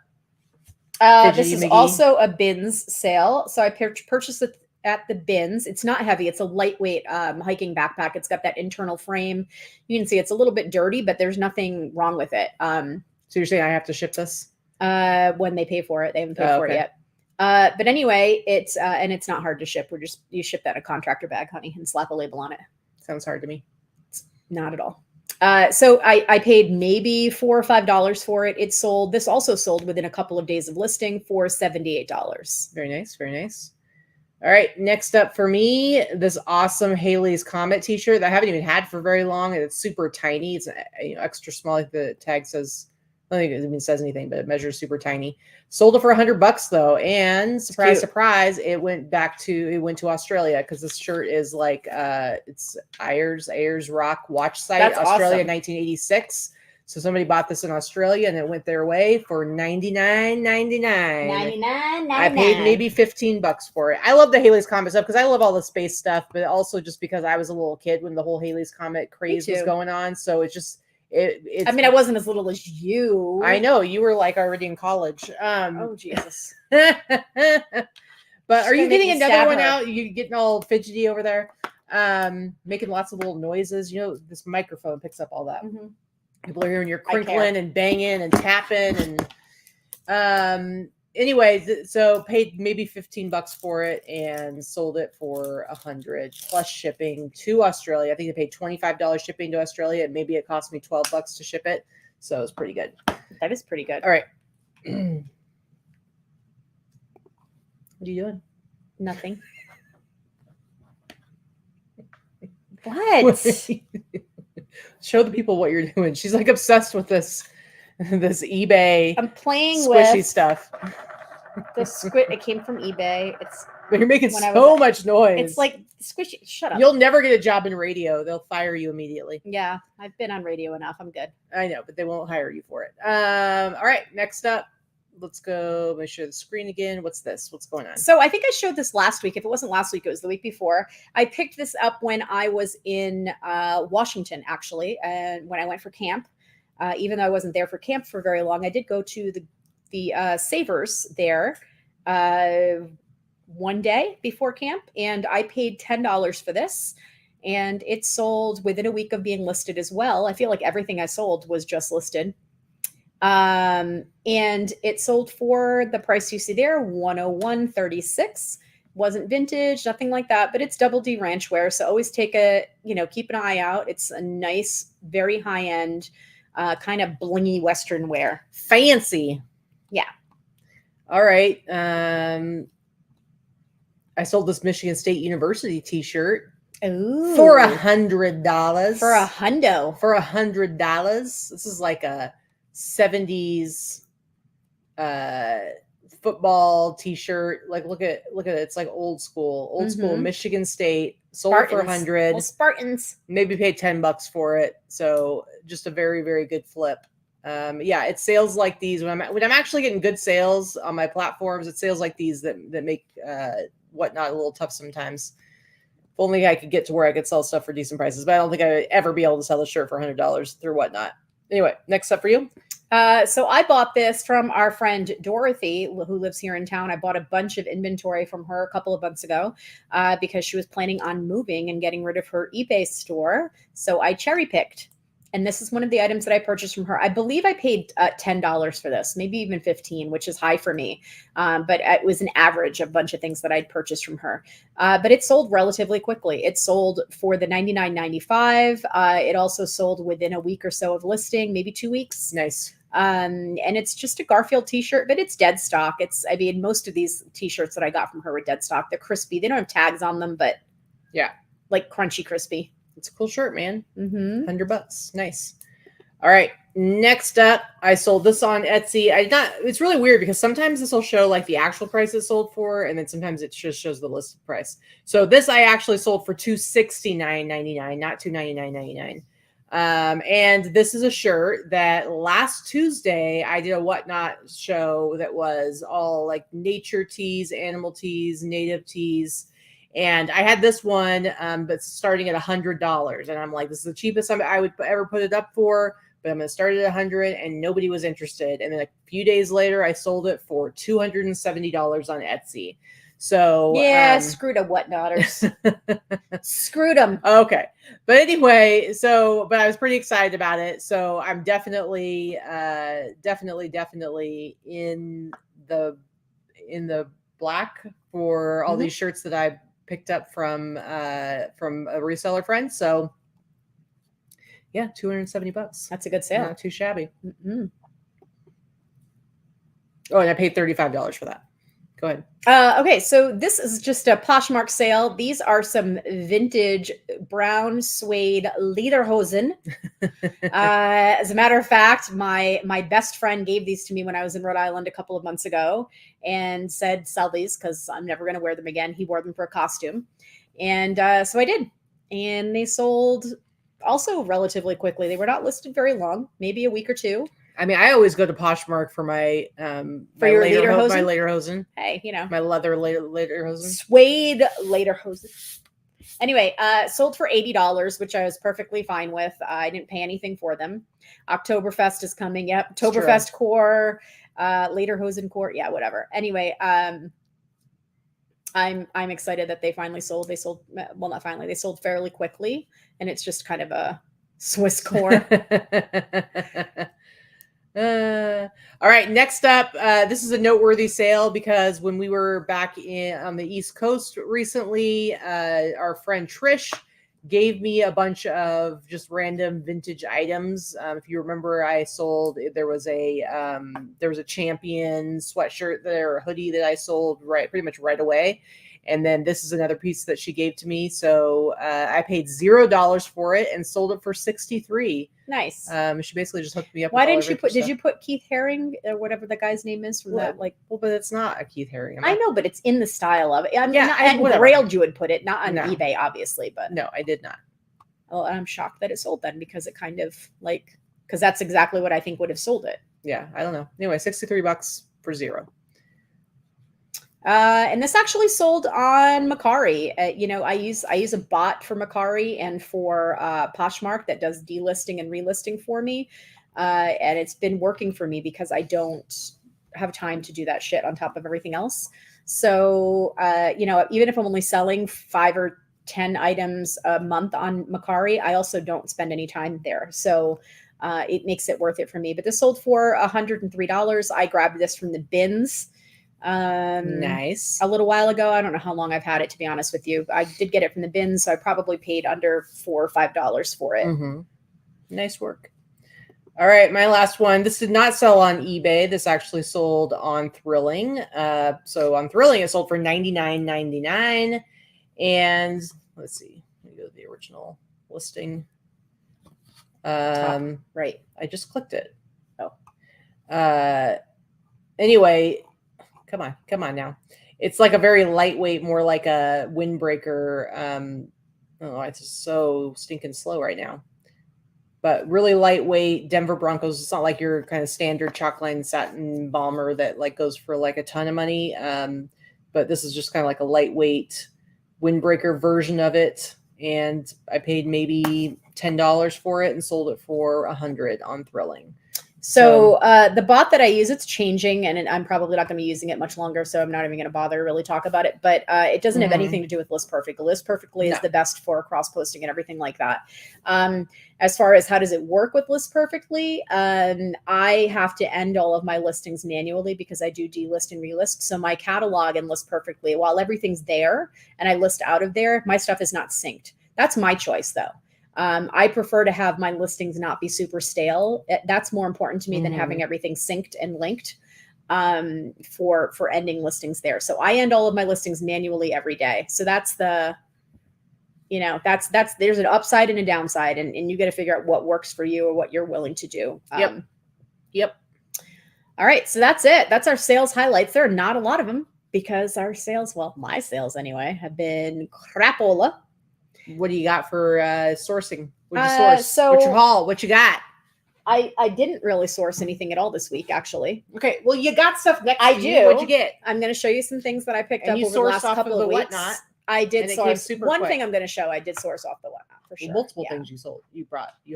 This is also a bins sale. So I purchased it at the bins. It's not heavy. It's a lightweight hiking backpack. It's got that internal frame. You can see it's a little bit dirty, but there's nothing wrong with it. So you're saying I have to ship this? When they pay for it. They haven't paid for it yet. But anyway, it's and it's not hard to ship. You ship that in a contractor bag, honey, and slap a label on it. Sounds hard to me. It's not at all. So I paid maybe $4 or $5 for it. It sold. This also sold within a couple of days of listing for $78. Very nice. Very nice. All right. Next up for me, this awesome Haley's Comet t-shirt that I haven't even had for very long. And it's super tiny. It's extra small. Like the tag says, I don't think it even says anything, but it measures super tiny. Sold it for $100 though. And surprise, surprise, it went to Australia because this shirt is like, it's Ayers Rock watch site, That's Australia, awesome. 1986. So somebody bought this in Australia and it went their way for $99.99. I paid maybe $15 for it. I love the Haley's Comet stuff because I love all the space stuff, but also just because I was a little kid when the whole Haley's Comet craze was going on. So it's just, I mean, I wasn't as little as you. I know you were like already in college. Oh Jesus! But are you getting another one out? You getting all fidgety over there, making lots of little noises. You know, this microphone picks up all that. Mm-hmm. People are hearing you're crinkling and banging and tapping and anyway, so paid maybe $15 for it and sold it for $100 plus shipping to Australia. I think they paid $25 shipping to Australia, and maybe it cost me $12 to ship it. So it's pretty good. That is pretty good. All right. What are you doing? Nothing. What? Show the people what you're doing. She's like obsessed with this eBay. I'm playing squishy with stuff. The squid. It came from eBay. But you're making so much noise. It's like squishy. Shut up. You'll never get a job in radio. They'll fire you immediately. Yeah, I've been on radio enough. I'm good. I know, but they won't hire you for it. All right, next up. Let's go. Let me share the screen again. What's this? What's going on? So I think I showed this last week. If it wasn't last week, it was the week before. I picked this up when I was in Washington, actually, and when I went for camp. Even though I wasn't there for camp for very long, I did go to the Savers there one day before camp, and I paid $10 for this. And it sold within a week of being listed as well. I feel like everything I sold was just listed. And it sold for the price you see there, $101.36. Wasn't vintage, nothing like that, but it's double D ranch wear. So always keep an eye out. It's a nice, very high end, kind of blingy Western wear. Fancy. Yeah. All right. I sold this Michigan State University t-shirt. Ooh. For $100. For a hundo. For $100. This is like a 70s football t-shirt. Like look at it. It's like old school Michigan State. Sold for $100. Well, Spartans. Maybe paid $10 for it. So just a very, very good flip. Yeah, it's sales like these when I'm actually getting good sales on my platforms. It's sales like these that make whatnot a little tough sometimes. If only I could get to where I could sell stuff for decent prices, but I don't think I would ever be able to sell a shirt for $100 through whatnot. Anyway, next up for you. So I bought this from our friend Dorothy, who lives here in town. I bought a bunch of inventory from her a couple of months ago because she was planning on moving and getting rid of her eBay store. So I cherry picked. And this is one of the items that I purchased from her. I believe I paid $10 for this, maybe even $15, which is high for me. But it was an average of a bunch of things that I'd purchased from her. But it sold relatively quickly. It sold for the $99.95. It also sold within a week or so of listing, maybe 2 weeks. Nice. And it's just a Garfield t-shirt, but it's dead stock. Most of these t-shirts that I got from her were dead stock. They're crispy. They don't have tags on them, but yeah, like crunchy crispy. It's a cool shirt, man. Mm-hmm. $100. Nice. All right. Next up, I sold this on Etsy. It's really weird because sometimes this will show like the actual price it sold for, and then sometimes it just shows the listed price. So this I actually sold for $269.99, not $299.99. And this is a shirt that last Tuesday I did a whatnot show that was all like nature tees, animal tees, native tees. And I had this one, but starting at $100. And I'm like, this is the cheapest I would ever put it up for, but I'm going to start at 100, and nobody was interested. And then a few days later, I sold it for $270 on Etsy. So yeah, screw the whatnotters. Screwed them. Okay. But anyway, but I was pretty excited about it. So I'm definitely in the black for all these shirts that I picked up from a reseller friend. So yeah, $270. That's a good sale. Not too shabby. Mm-hmm. Oh, and I paid $35 for that. Go ahead. Okay, so this is just a Poshmark sale. These are some vintage brown suede lederhosen. As a matter of fact, my best friend gave these to me when I was in Rhode Island a couple of months ago and said, sell these because I'm never going to wear them again. He wore them for a costume. And so I did. And they sold also relatively quickly. They were not listed very long, maybe a week or two. I mean, I always go to Poshmark for my for your lederhosen. My lederhosen. Hey, you know, my leather lederhosen, suede lederhosen. Anyway, sold for $80, which I was perfectly fine with. I didn't pay anything for them. Oktoberfest is coming. Yep, Oktoberfest core, lederhosen core. Yeah, whatever. Anyway, I'm excited that they finally sold. They sold, well, not finally. They sold fairly quickly, and it's just kind of a Swiss core. All right, next up, this is a noteworthy sale because when we were back on the East Coast recently, our friend Trish gave me a bunch of just random vintage items. If you remember, I sold, there was a Champion sweatshirt there, or hoodie that I sold pretty much right away. And then this is another piece that she gave to me. So I paid $0 for it and sold it for $63. Nice. She basically just hooked me up. Why didn't you put? Did you put Keith Haring or whatever the guy's name is from that? Like, well, but it's not a Keith Haring. I know, but it's in the style of it. I mean, yeah, and Grailed you would put it, not on eBay, obviously, but no, I did not. Well, I'm shocked that it sold then because it kind of because that's exactly what I think would have sold it. Yeah, I don't know. Anyway, $63 for $0. And this actually sold on Mercari. You know, I use a bot for Mercari and for Poshmark that does delisting and relisting for me. And it's been working for me because I don't have time to do that shit on top of everything else. So, you know, even if I'm only selling 5 or 10 items a month on Mercari, I also don't spend any time there. So it makes it worth it for me. But this sold for $103. I grabbed this from the bins. Nice. A little while ago. I don't know how long I've had it, to be honest with you. I did get it from the bins, so I probably paid under $4 or $5 for it. Mm-hmm. Nice work. All right, my last one. This did not sell on eBay. This actually sold on Thrilling. So on Thrilling, it sold for $99.99. And let's see. Let me go to the original listing. Right. I just clicked it. Oh. Anyway. Come on now. It's like a very lightweight, more like a windbreaker. Oh, it's just so stinking slow right now. But really lightweight Denver Broncos. It's not like your kind of standard chalkline satin bomber that like goes for like a ton of money. But this is just kind of like a lightweight windbreaker version of it. And I paid maybe $10 for it and sold it for $100 on Thrilling. So the bot that I use, it's changing, and I'm probably not going to be using it much longer, so I'm not even going to bother to really talk about it. But it doesn't have anything to do with List Perfect. List Perfectly is the best for cross-posting and everything like that. As far as how does it work with List Perfectly, I have to end all of my listings manually because I do delist and relist. So my catalog and List Perfectly, while everything's there and I list out of there, my stuff is not synced. That's my choice, though. I prefer to have my listings not be super stale. That's more important to me than having everything synced and linked for ending listings there. So I end all of my listings manually every day. So that's the, you know, there's an upside and a downside, and you got to figure out what works for you or what you're willing to do. Yep. All right. So that's it. That's our sales highlights. There are not a lot of them because our sales, well, my sales anyway, have been crapola. What do you got for sourcing? What'd you source? So what's your haul? What you got? I didn't really source anything at all this week, actually. Okay, well, you got stuff next I to do. you. What'd you get? I'm going to show you some things that I picked And up you over the last sourced off couple of of the weeks. Whatnot, I did and it came source. super One quick. thing I'm going to show, I did source off the Whatnot for sure. Multiple Yeah. things you sold. You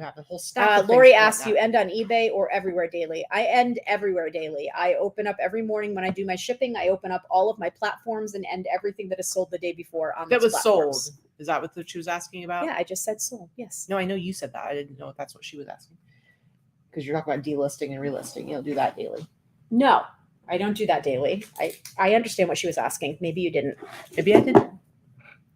have a whole stack of Lori things asked, you end on eBay or everywhere daily? I end everywhere daily. I open up every morning when I do my shipping. I open up all of my platforms and end everything that is sold the day before on that those was platforms. sold. Is that what she was asking about? Yeah, I just said sold. Yes. No, I know you said that. I didn't know if that's what she was asking. Because you're talking about delisting and relisting. You don't do that daily. No, I don't do that daily. I understand what she was asking. Maybe you didn't. Maybe I didn't.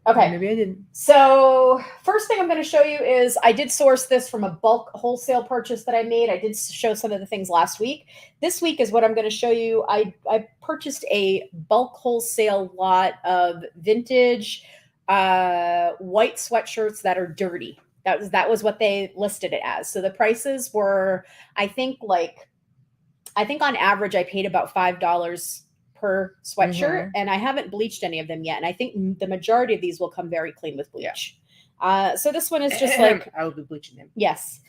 Okay. Maybe I didn't. So first thing I'm going to show you is I did source this from a bulk wholesale purchase that I made. I did show some of the things last week. This week is what I'm going to show you. I purchased a bulk wholesale lot of vintage white sweatshirts that are dirty. That was what they listed it as. So the prices were, I think on average I paid about $5 per sweatshirt, and I haven't bleached any of them yet. And I think the majority of these will come very clean with bleach. Yeah. So this one is just like, I will be bleaching them. Yes.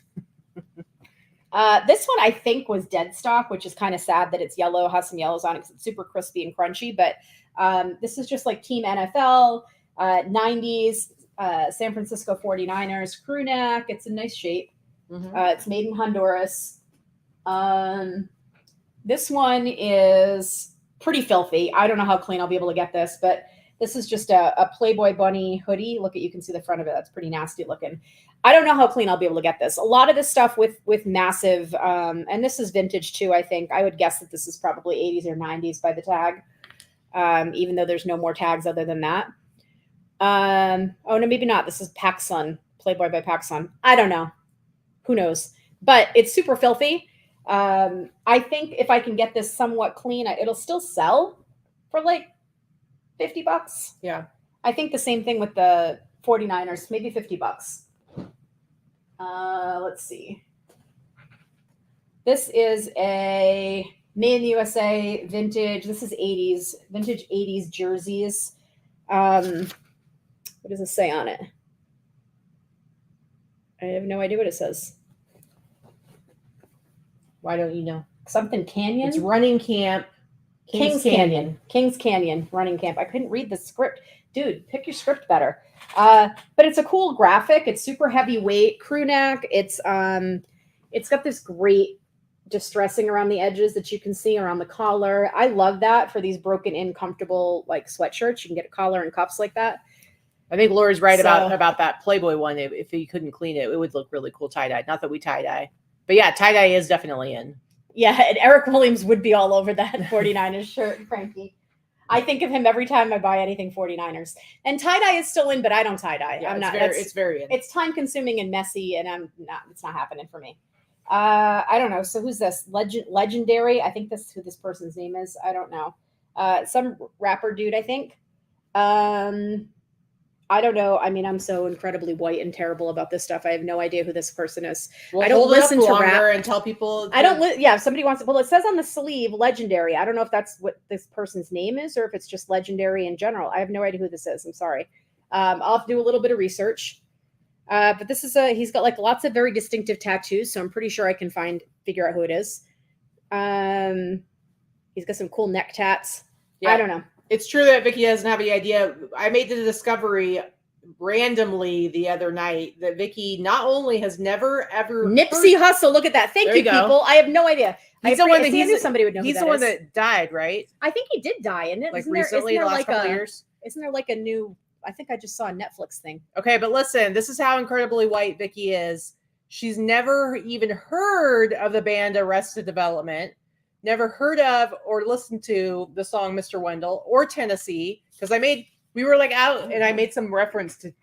This one I think was dead stock, which is kind of sad that it's yellow, has some yellows on it because it's super crispy and crunchy. But this is just like Team NFL, 90s, San Francisco 49ers crew neck. It's a nice shape. It's made in Honduras. This one is pretty filthy. I don't know how clean I'll be able to get this, but this is just a Playboy bunny hoodie. Look, you can see the front of it. That's pretty nasty looking. I don't know how clean I'll be able to get this. A lot of this stuff with massive, and this is vintage too, I think. I would guess that this is probably 80s or 90s by the tag, even though there's no more tags other than that. Oh, no, maybe not. This is PacSun, Playboy by PacSun. I don't know. Who knows? But it's super filthy. I think if I can get this somewhat clean, it'll still sell for like $50. Yeah. I think the same thing with the 49ers, maybe $50. Let's see. This is a made in the USA vintage. This is 80s, vintage 80s jerseys. What does it say on it? I have no idea what it says. Why don't you know? Something Canyon? It's running camp. Kings Canyon. Kings Canyon running camp. I couldn't read the script. Dude, pick your script better. But it's a cool graphic. It's super heavyweight crew neck. It's got this great distressing around the edges that you can see around the collar. I love that for these broken in comfortable like sweatshirts. You can get a collar and cuffs like that. I think Lori's right about that Playboy one. If you couldn't clean it, it would look really cool tie-dye. Not that we tie-dye. But yeah, tie-dye is definitely in. Yeah, and Eric Williams would be all over that 49ers shirt, Frankie. I think of him every time I buy anything 49ers. And tie-dye is still in, but I don't tie-dye. Yeah, it's very in. It's time-consuming and messy, and it's not happening for me. I don't know. So who's this? Legendary? I think that's who this person's name is. I don't know. Some rapper dude, I think. I don't know. I mean, I'm so incredibly white and terrible about this stuff. I have no idea who this person is. Well, I don't listen to rap and tell people. I don't. Yeah, if somebody wants it. Well, it says on the sleeve, legendary. I don't know if that's what this person's name is or if it's just legendary in general. I have no idea who this is. I'm sorry. I'll have to do a little bit of research. But this is he's got like lots of very distinctive tattoos, so I'm pretty sure I can figure out who it is. He's got some cool neck tats. Yeah. I don't know. It's true that Vikki doesn't have any idea. I made the discovery randomly the other night that Vikki not only has never ever Nipsey Hussle. Look at that. Thank you, people. I have no idea. He's the one that knew somebody would know. He's the one that died, right? I think he did die, and like recently, the last couple of years. Isn't there like a new? I think I just saw a Netflix thing. Okay, but listen, this is how incredibly white Vikki is. She's never even heard of the band Arrested Development. Never heard of or listened to the song Mr. Wendell or Tennessee, because we were like out and I made some reference to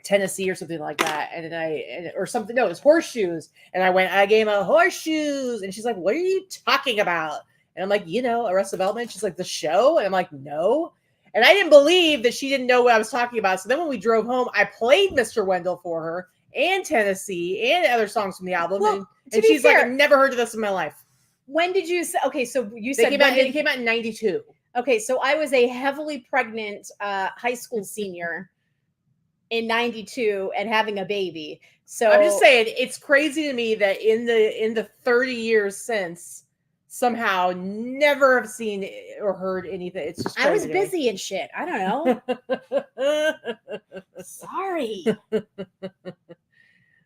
Tennessee or something like that. And then or something, no, it was Horseshoes. And I gave her Horseshoes. And she's like, what are you talking about? And I'm like, Arrested Development. She's like, the show? And I'm like, no. And I didn't believe that she didn't know what I was talking about. So then when we drove home, I played Mr. Wendell for her and Tennessee and other songs from the album. Well, and she's like, I've never heard of this in my life. When did you say? Okay, so you said it came out in 92. Okay, so I was a heavily pregnant high school senior in 92 and having a baby. So I'm just saying, it's crazy to me that in the 30 years since, somehow never have seen or heard anything. It's just crazy I was to me. busy and shit. I don't know. Sorry.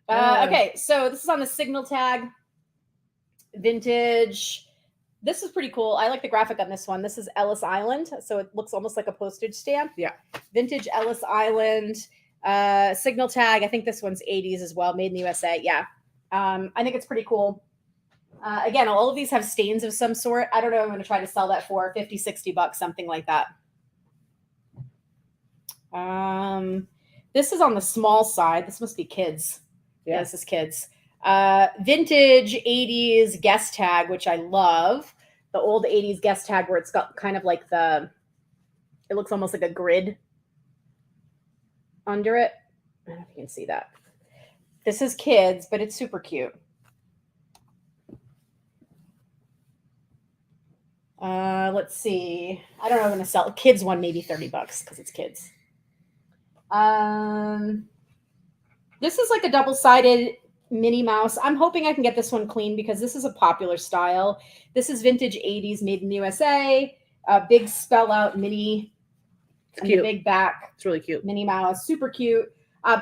Okay, so this is on the signal tag. Vintage. This is pretty cool. I like the graphic on this one. This is Ellis Island, so it looks almost like a postage stamp. Yeah. Vintage Ellis Island. Signal tag. I think this one's 80s as well, made in the USA. Yeah. I think it's pretty cool. Again, all of these have stains of some sort. I don't know. I'm going to try to sell that for 50, 60 bucks, something like that. This is on the small side. This must be kids. Yeah, this is kids. Vintage 80s guest tag, which I love. The old 80s guest tag where it's got kind of like it looks almost like a grid under it. I don't know if you can see that. This is kids, but it's super cute. Let's see. I don't know if I'm going to sell kids one, maybe 30 bucks because it's kids. This is like a double-sided Minnie Mouse. I'm hoping I can get this one clean because this is a popular style. This is vintage 80s made in the USA. Big spell out Minnie. It's cute. The big back. It's really cute. Minnie Mouse. Super cute.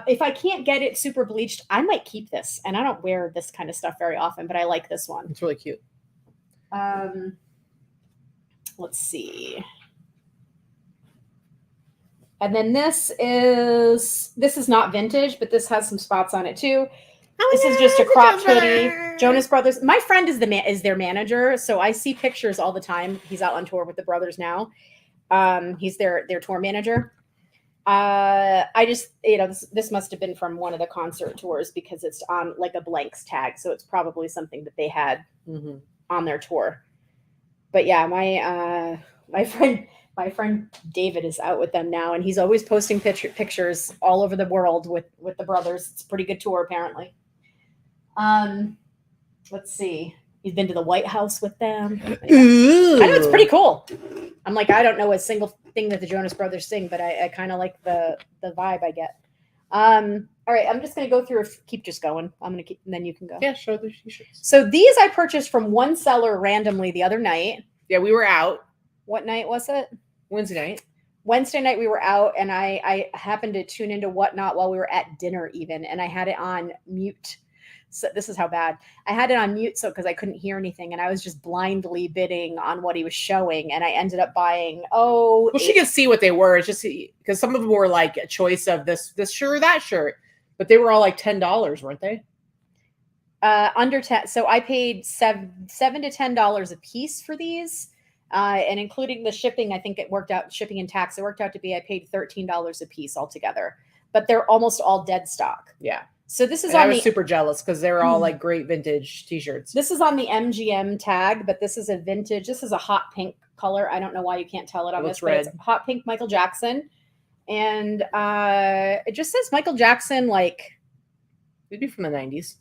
If I can't get it super bleached, I might keep this. And I don't wear this kind of stuff very often, but I like this one. It's really cute. Let's see. And then this is not vintage, but this has some spots on it too. This is just a cropped hoodie. Jonas Brothers. My friend is their manager, so I see pictures all the time. He's out on tour with the brothers now. He's their tour manager. I just, this must have been from one of the concert tours because it's on like a blanks tag, so it's probably something that they had on their tour. But yeah, my friend David is out with them now, and he's always posting pictures all over the world with the brothers. It's a pretty good tour, apparently. Let's see. He's been to the White House with them. Ooh. I know, it's pretty cool. I'm like, I don't know a single thing that the Jonas Brothers sing, but I kind of like the vibe I get. All right, I'm just going to go through. Keep just going. I'm going to keep, and then you can go. Yeah, show the t-shirts. So these I purchased from one seller randomly the other night. Yeah, we were out. What night was it? Wednesday night. Wednesday night we were out, and I happened to tune into Whatnot while we were at dinner even, and I had it on mute. So this is how bad. I had it on mute because I couldn't hear anything, and I was just blindly bidding on what he was showing, and I ended up buying, well, she could see what they were. It's just because some of them were like a choice of this shirt or that shirt, but they were all like $10, weren't they? Under 10. So I paid $7 to $10 a piece for these. And including the shipping, I think it worked out, shipping and tax, it worked out to be, I paid $13 a piece altogether, but they're almost all dead stock. Yeah. So this is and I was super jealous because they're all like great vintage t-shirts. This is on the MGM tag, but this is a vintage. This is a hot pink color. I don't know why you can't tell it on this, but it's hot pink Michael Jackson. And it just says Michael Jackson, like. It'd be from the 90s.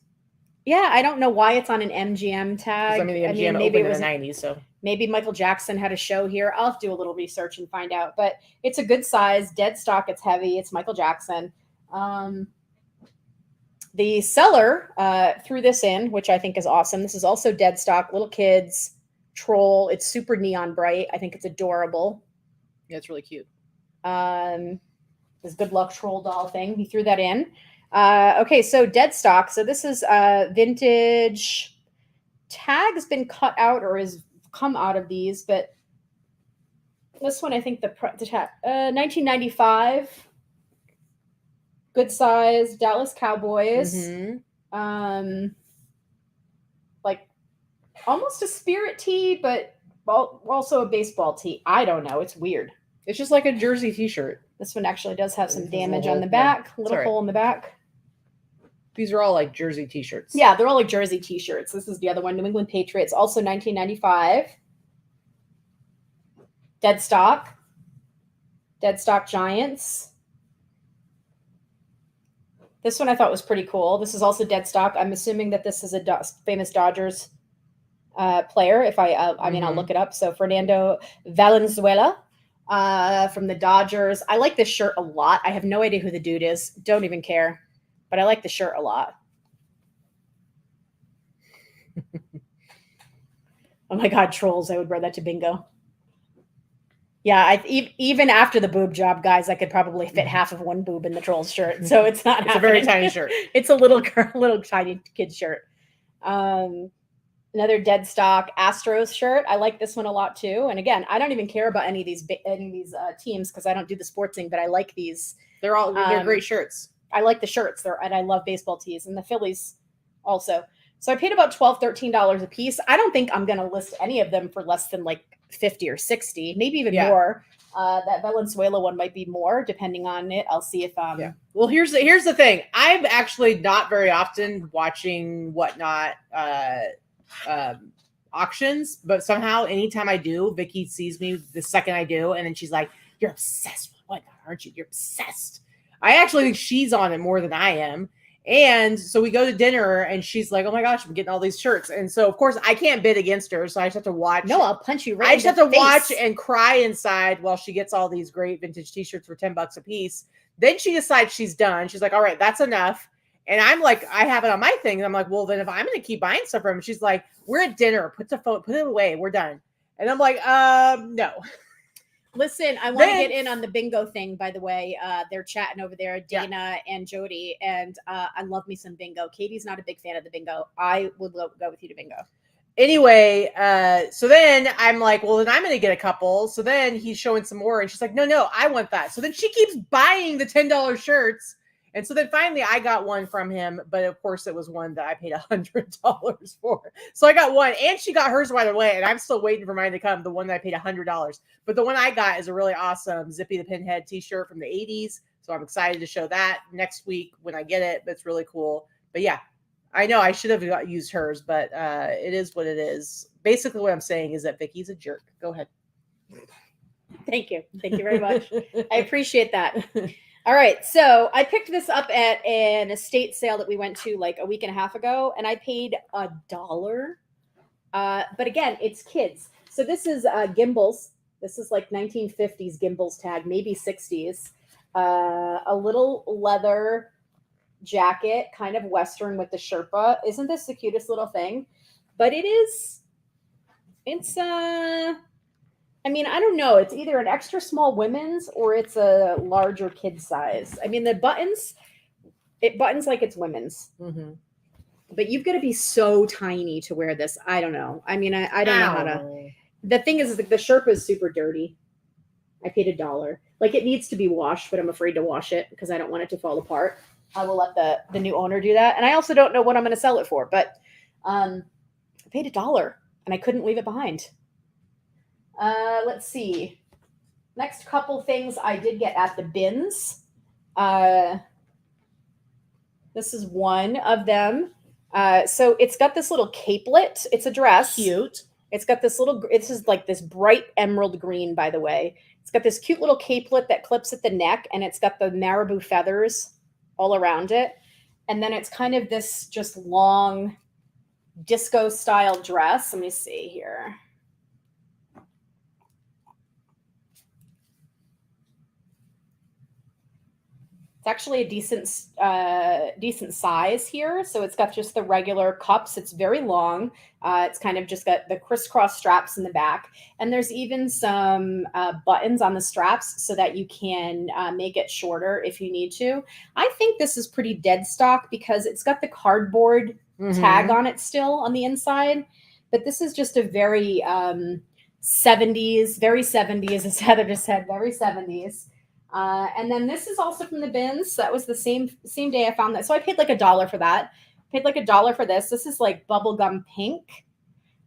Yeah, I don't know why it's on an MGM tag. I mean, the MGM maybe it was in the 90s, so. Maybe Michael Jackson had a show here. I'll have to do a little research and find out. But it's a good size, dead stock. It's heavy. It's Michael Jackson. The seller threw this in, which I think is awesome. This is also dead stock. Little kids, troll. It's super neon bright. I think it's adorable. Yeah, it's really cute. This good luck troll doll thing. He threw that in. Okay, so dead stock. So this is vintage. Tag's been cut out or has come out of these, but this one I think the tag 1995. Good size Dallas Cowboys. Like almost a spirit tee, but also a baseball tee. I don't know. It's weird. It's just like a jersey t-shirt. This one actually does have some damage on the back. Little hole in the back. These are all like jersey t-shirts. Yeah, they're all like jersey t-shirts. This is the other one, New England Patriots, also 1995. Dead stock. Dead stock Giants. This one I thought was pretty cool. This is also dead stock. I'm assuming that this is a famous Dodgers player. If I mean, I'll look it up. So Fernando Valenzuela. from the Dodgers. I like this shirt a lot. I have no idea who the dude is. Don't even care. But I like the shirt a lot. Oh my God, trolls. I would wear that to bingo. Yeah, even after the boob job, guys, I could probably fit half of one boob in the trolls shirt. So it's not It's a very tiny shirt. It's a little tiny kid shirt. Another dead stock Astros shirt. I like this one a lot too. And again, I don't even care about any of these teams because I don't do the sportsing, but I like these. They're great shirts. I like the shirts there, and I love baseball tees and the Phillies also. So I paid about $12, $13 a piece. I don't think I'm going to list any of them for less than like 50 or 60, maybe even more. That Valenzuela one might be more depending on it. I'll see if Well, here's the thing. I'm actually not very often watching Whatnot auctions, but somehow anytime I do, Vikki sees me the second I do, and then she's like, "You're obsessed with Whatnot, aren't you? You're obsessed." I actually think she's on it more than I am. And so we go to dinner and she's like, "Oh my gosh, I'm getting all these shirts." And so of course I can't bid against her. So I just have to watch. No, I'll punch you right I just have to face. watch and cry inside while she gets all these great vintage t-shirts for $10 a piece. Then she decides she's done. She's like, "All right, that's enough." And I'm like, I have it on my thing. And I'm like, "Well, then if I'm going to keep buying stuff from her," she's like, "We're at dinner. Put it away. We're done." And I'm like, no. Listen, I want to get in on the bingo thing, by the way. They're chatting over there, Dana and Jody, and I love me some bingo. Katie's not a big fan of the bingo. I would go with you to bingo. Anyway, so then I'm like, well, then I'm going to get a couple. So then he's showing some more, and she's like, no, I want that. So then she keeps buying the $10 shirts. And so then finally I got one from him, but of course it was one that I paid $100 for. So I got one, and she got hers right away, and I'm still waiting for mine to come, the one that I paid $100. But the one I got is a really awesome Zippy the Pinhead t-shirt from the 80s. So I'm excited to show that next week when I get it. That's really cool. But yeah, I know I should have used hers, but it is what it is. Basically what I'm saying is that Vikki's a jerk. Go ahead. Thank you. Thank you very much. I appreciate that. All right, so I picked this up at an estate sale that we went to like a week and a half ago, and I paid $1. But again, it's kids. So this is gimbals. This is like 1950s gimbals tag, maybe 60s. A little leather jacket, kind of Western with the Sherpa. Isn't this the cutest little thing? But it's I mean, I don't know. It's either an extra small women's or it's a larger kid size. I mean, it buttons like it's women's. Mm-hmm. But you've got to be so tiny to wear this. I don't know. I mean, I don't know how to. The thing is the Sherpa is super dirty. I paid $1. Like, it needs to be washed, but I'm afraid to wash it because I don't want it to fall apart. I will let the new owner do that. And I also don't know what I'm going to sell it for. But I paid $1 and I couldn't leave it behind. Let's see. Next couple things I did get at the bins. This is one of them. So it's got this little capelet. It's a dress. Cute. It's got this this is like this bright emerald green, by the way. It's got this cute little capelet that clips at the neck, and it's got the marabou feathers all around it. And then it's kind of this just long disco style dress. Let me see here. It's actually a decent size here. So it's got just the regular cups. It's very long. It's kind of just got the crisscross straps in the back. And there's even some buttons on the straps so that you can make it shorter if you need to. I think this is pretty dead stock because it's got the cardboard tag on it still on the inside. But this is just a very 70s, as Heather just said, very 70s. And then this is also from the bins. That was the same day I found that. So I paid like $1 for that. Paid like $1 for this. This is like bubblegum pink,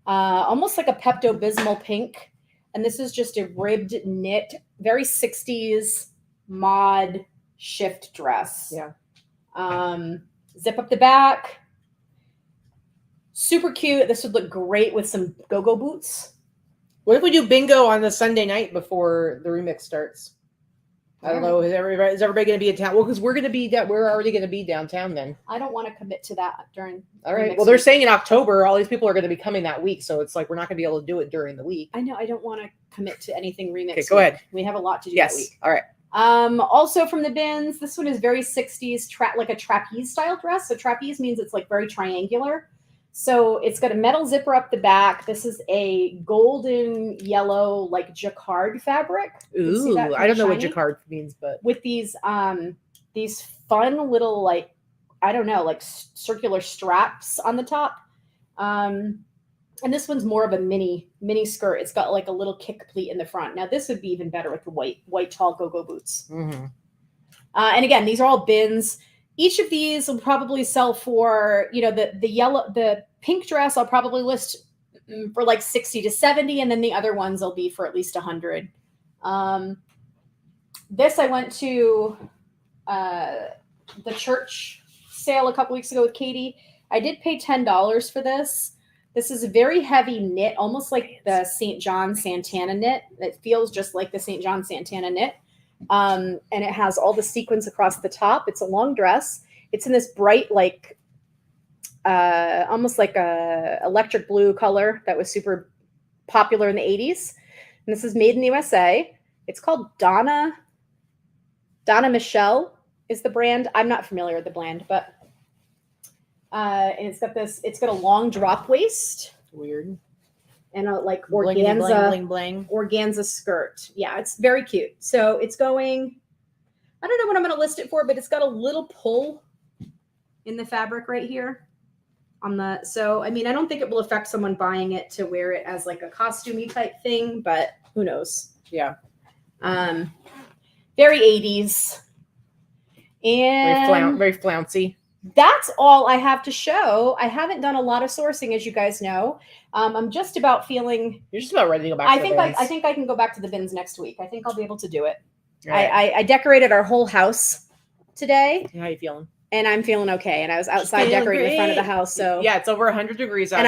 almost like a Pepto-Bismol pink. And this is just a ribbed knit, very 60s mod shift dress. Yeah. Zip up the back. Super cute. This would look great with some go-go boots. What if we do bingo on the Sunday night before the remix starts? I don't know. Is everybody going to be in town? Well, because we're already going to be downtown then. I don't want to commit to that during. All right. Well, they're saying in October, all these people are going to be coming that week. So it's like, we're not going to be able to do it during the week. I know. I don't want to commit to anything remix. Okay, go ahead. We have a lot to do that week. All right. Also from the bins, this one is very 60s, like a trapeze style dress. So trapeze means it's like very triangular. So it's got a metal zipper up the back. This is a golden yellow, like jacquard fabric. Ooh, I don't know what jacquard means, but with these fun little, like, I don't know, like circular straps on the top. And this one's more of a mini skirt. It's got like a little kick pleat in the front. Now this would be even better with the white tall go-go boots. Mm-hmm. And again, these are all bins. Each of these will probably sell for, the pink dress I'll probably list for like 60 to 70, and then the other ones will be for at least 100. This I went to the church sale a couple weeks ago with Katy. I did pay $10 for this. This is a very heavy knit, almost like the St. John Santana knit. It feels just like the St. John Santana knit. And it has all the sequins across the top. It's a long dress. It's in this bright, like, almost like a electric blue color that was super popular in the 80s. And this is made in the USA. It's called Donna Michelle is the brand. I'm not familiar with the brand, but and it's got a long drop waist. Weird. And a like organza bling, bling, bling. organza skirt. Yeah, it's very cute. So it's going, I don't know what I'm going to list it for, but it's got a little pull in the fabric right here so I mean, I don't think it will affect someone buying it to wear it as like a costumey type thing, but who knows? Yeah. Very 80s. And very flouncy. That's all I have to show. I haven't done a lot of sourcing, as you guys know. I'm just about feeling. You're just about ready to go back. I think I can go back to the bins next week. I think I'll be able to do it. Right. I decorated our whole house today. How you feeling? And I'm feeling okay. And I was outside decorating the front of the house. So yeah, it's over 100 degrees outside.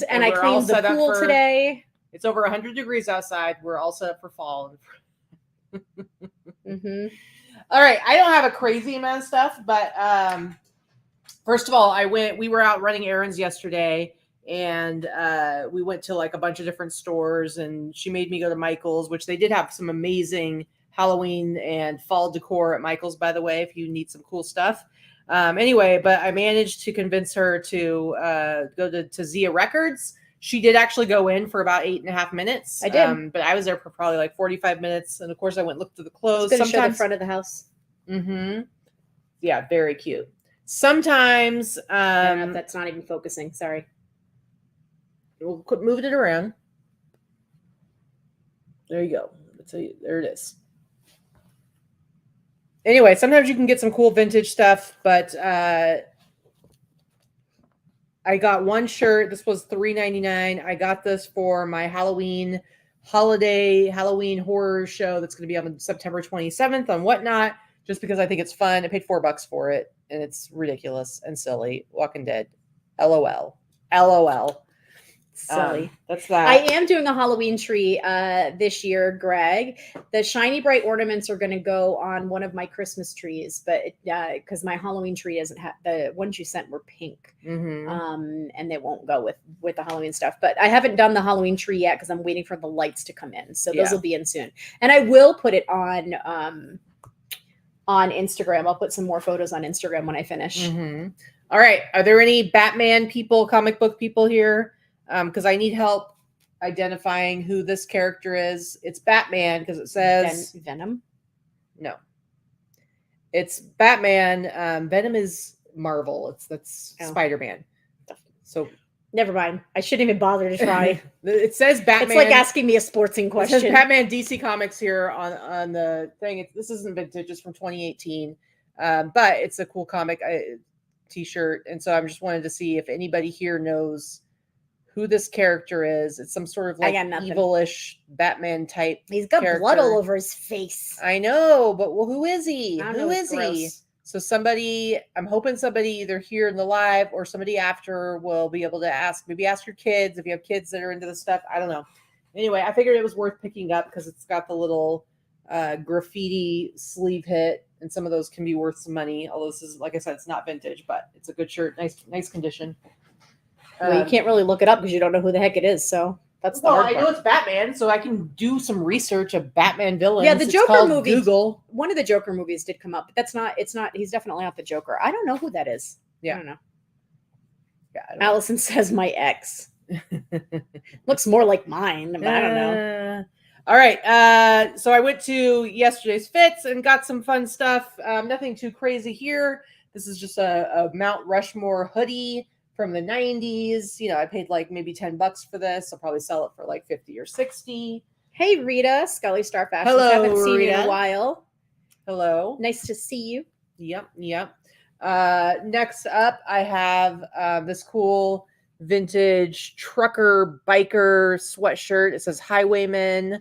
And I cleaned the pool today. It's over 100 degrees outside. We're all set up for fall. Mm-hmm. All right. I don't have a crazy amount of stuff, but first of all, we were out running errands yesterday, and we went to like a bunch of different stores, and she made me go to Michael's, which they did have some amazing Halloween and fall decor at Michael's, by the way, if you need some cool stuff. Anyway, but I managed to convince her to go to Zia Records. She did actually go in for about 8.5 minutes. I did. But I was there for probably like 45 minutes. And of course I went and looked through the clothes. Sometimes show the front of the house. Mm-hmm. Yeah, very cute. Sometimes that's not even focusing. Sorry. We'll quit moving it around. There you go. There it is. Anyway, sometimes you can get some cool vintage stuff, but I got one shirt. This was $3.99. I got this for my Halloween horror show that's going to be on September 27th on Whatnot, just because I think it's fun. I paid $4 for it, and it's ridiculous and silly. Walking Dead. LOL. Silly. That's that. I am doing a Halloween tree this year, Greg. The shiny bright ornaments are going to go on one of my Christmas trees, but because my Halloween tree doesn't have, the ones you sent were pink, and they won't go with the Halloween stuff. But I haven't done the Halloween tree yet because I'm waiting for the lights to come in. So those will be in soon, and I will put it on Instagram. I'll put some more photos on Instagram when I finish. Mm-hmm. All right. Are there any Batman people, comic book people here? Because I need help identifying who this character is. It's Batman because it says Venom. No, it's Batman. Venom is Marvel. That's Spider-Man. So never mind. I shouldn't even bother to try. It says Batman. It's like asking me a sportsing question. It says Batman DC Comics here on the thing. This isn't vintage. It's from 2018, but it's a cool comic T-shirt, and so I'm just wanted to see if anybody here knows who this character is. It's some sort of like evilish Batman type. He's got character. Blood all over his face. I know, but who is he? Who is gross. he? So I'm hoping somebody either here in the live or somebody after will be able to maybe ask your kids if you have kids that are into this stuff. I don't know. Anyway, I figured it was worth picking up because it's got the little graffiti sleeve hit, and some of those can be worth some money. Although this is, like I said, it's not vintage, but it's a good shirt. Nice condition. Well, you can't really look it up because you don't know who the heck it is. So that's the hard I part. know it's Batman, so I can do some research of Batman villains. Yeah, the Joker movie. Google. One of the Joker movies did come up, but that's not. It's not. He's definitely not the Joker. I don't know who that is. Yeah. I don't know. Yeah. Allison says my ex looks more like mine, but I don't know. All right. So I went to yesterday's Fits and got some fun stuff. Nothing too crazy here. This is just a Mount Rushmore hoodie from the 90s. You know, I paid like maybe $10 for this. I'll probably sell it for like 50 or 60. Hey, Rita, Scully Star Fashions. Hello, Haven't seen you in Rita. a while. Hello. Nice to see you. Yep. Next up, I have this cool vintage trucker biker sweatshirt. It says Highwayman.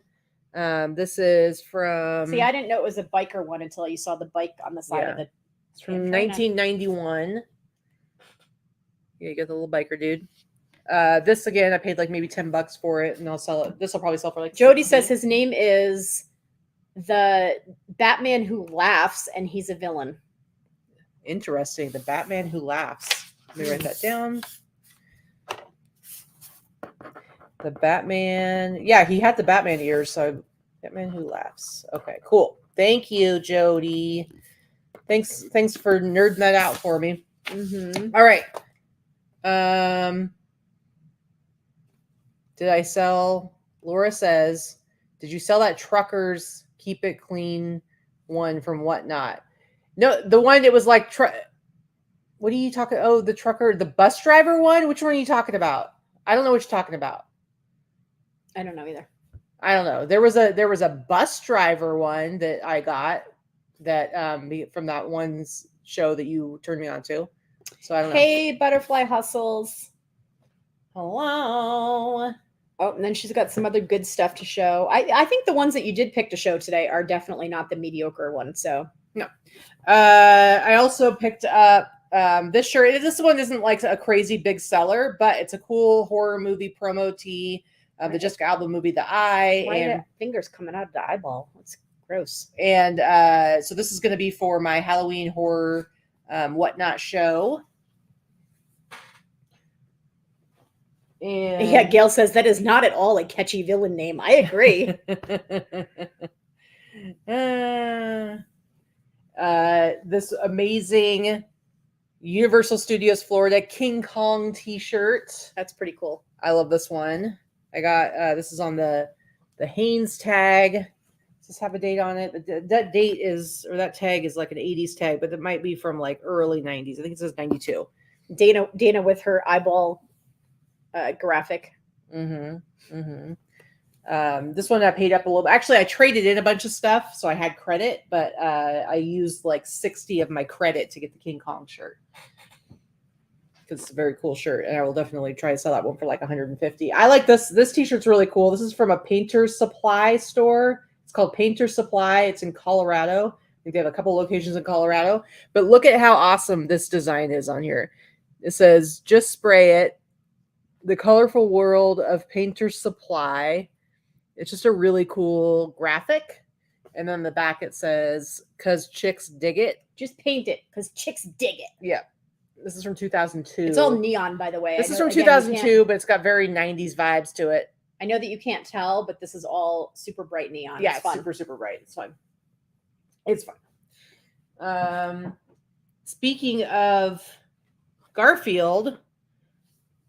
This is from... See, I didn't know it was a biker one until you saw the bike on the side of the... It's from 1991. Yeah, you get the little biker dude. This again, I paid like maybe $10 for it, and I'll sell it. This will probably sell for like... Jody says his name is the Batman Who Laughs, and he's a villain. Interesting. The Batman Who Laughs. Let me write that down. The Batman. Yeah, he had the Batman ears, so Batman Who Laughs. Okay, cool. Thank you, Jody. Thanks for nerding that out for me. Mm-hmm. All right. Did I sell? Laura says, did you sell that truckers keep it clean one from Whatnot? No, the one that was like, what are you talking? Oh, the trucker, the bus driver one. Which one are you talking about? I don't know what you're talking about. I don't know either. I don't know. There was a bus driver one that I got that from that one show that you turned me on to. So I don't know. Hey, Butterfly Hustles. Hello. Oh, and then she's got some other good stuff to show. I think the ones that you did pick to show today are definitely not the mediocre ones. So no. I also picked up this shirt. This one isn't like a crazy big seller, but it's a cool horror movie promo tee. The Jessica Alba movie, The Eye. Why and are fingers coming out of the eyeball? That's gross. And so this is going to be for my Halloween horror Whatnot show. And yeah, Gail says that is not at all a catchy villain name. I agree. This amazing Universal Studios Florida King Kong t-shirt. That's pretty cool. I love this one. I got this is on the Hanes tag. Does this have a date on it? That date is, or that tag is like an 80s tag, but it might be from like early 90s. I think it says 92. Dana with her eyeball graphic. This one I paid up a little bit. Actually, I traded in a bunch of stuff, so I had credit, but I used like 60 of my credit to get the King Kong shirt. Because it's a very cool shirt, and I will definitely try to sell that one for like 150. I like this. This t-shirt's really cool. This is from a Painter's Supply store. It's called Painter's Supply. It's in Colorado. I think they have a couple locations in Colorado. But look at how awesome this design is on here. It says, just spray it. The colorful world of Painter's Supply. It's just a really cool graphic. And then the back it says, 'cause chicks dig it. Just paint it, because chicks dig it. Yeah. This is from 2002. It's all neon, by the way. This is from 2002, but it's got very 90s vibes to it. I know that you can't tell, but this is all super bright neon. Yeah, it's fun. super, super bright. It's fun. It's fun. Speaking of Garfield.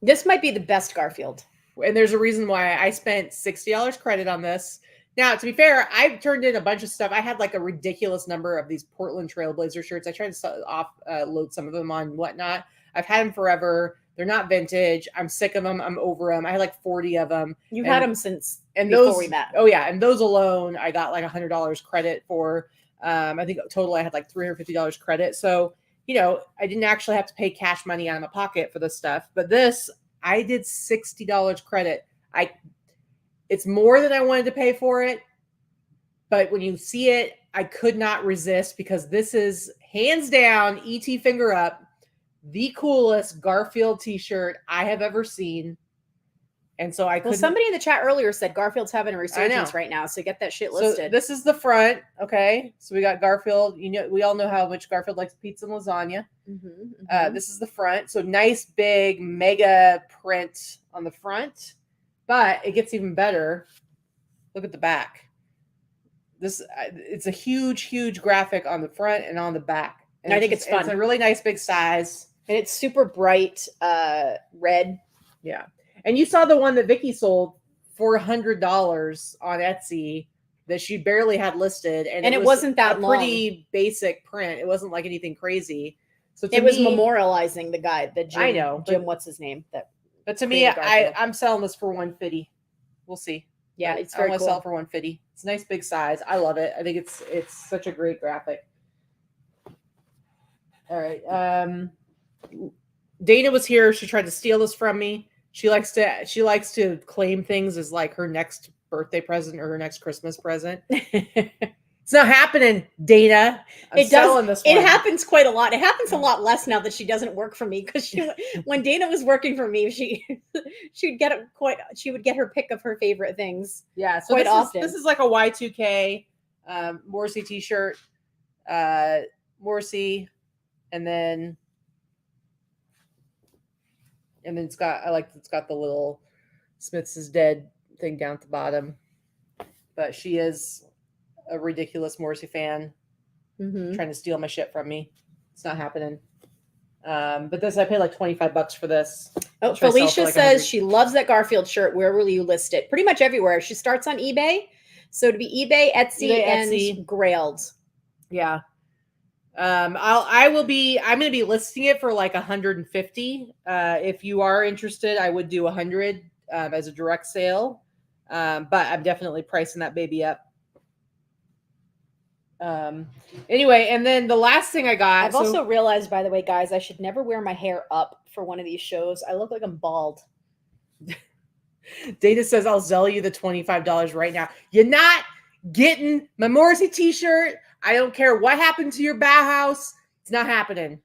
This might be the best Garfield. And there's a reason why I spent $60 credit on this. Now, to be fair, I've turned in a bunch of stuff. I had like a ridiculous number of these Portland Trailblazer shirts. I tried to load some of them on Whatnot. I've had them forever. They're not vintage. I'm sick of them. I'm over them. I had like 40 of them. You've had them since before we met. Oh, yeah. And those alone, I got like $100 credit for. I think total I had like $350 credit. So, you know, I didn't actually have to pay cash money out of my pocket for this stuff. But this, I did $60 credit. It's more than I wanted to pay for it, but when you see it, I could not resist because this is hands down, ET finger up, the coolest Garfield t-shirt I have ever seen. And so I couldn't. Somebody in the chat earlier said Garfield's having a resurgence right now, so get that shit listed. So this is the front, okay? So we got Garfield. You know, we all know how much Garfield likes pizza and lasagna. This is the front. So nice, big, mega print on the front, but it gets even better. Look at the back. It's a huge, huge graphic on the front and on the back. And I think it's fun. It's a really nice big size. And it's super bright red. Yeah. And you saw the one that Vikki sold for $100 on Etsy that she barely had listed. And it wasn't that long. Pretty basic print. It wasn't like anything crazy. So it was memorializing the guy, the Jim. I know. Jim, what's his name? But to me, I'm selling this for $150. We'll see. Yeah, it's very cool. I'm gonna sell it for $150. It's a nice big size. I love it. I think it's such a great graphic. All right. Dana was here. She tried to steal this from me. She likes to claim things as like her next birthday present or her next Christmas present. It's not happening, Dana. It happens quite a lot. It happens a lot less now that she doesn't work for me, because when Dana was working for me, she would get her pick of her favorite things. Yeah, so quite often. This is like a Y2K Morrissey t-shirt, Morrissey, and then it's got the little Smiths is dead thing down at the bottom. But she is a ridiculous Morrissey fan, trying to steal my shit from me. It's not happening. But this, I paid like $25 for this. Oh, Felicia says she loves that Garfield shirt. Where will you list it? Pretty much everywhere. She starts on eBay. So to be eBay, Etsy, and Grailed. Yeah. I'm going to be listing it for like $150. If you are interested, I would do $100 as a direct sale. But I'm definitely pricing that baby up. Anyway, and then the last thing I got. I've also realized, by the way, guys, I should never wear my hair up for one of these shows. I look like I'm bald. Data says I'll sell you the $25 right now. You're not getting my Morrissey t-shirt. I don't care what happened to your Bauhaus. It's not happening.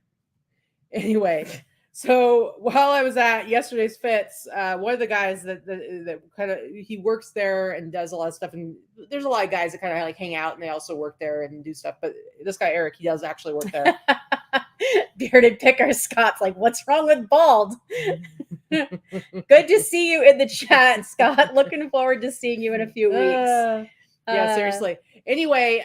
Anyway, so while I was at yesterday's Fits, one of the guys that kind of, he works there and does a lot of stuff. And there's a lot of guys that kind of like hang out and they also work there and do stuff. But this guy, Eric, he does actually work there. Bearded picker Scott's like, what's wrong with bald? Good to see you in the chat, Scott. Looking forward to seeing you in a few weeks. Yeah, seriously. Anyway,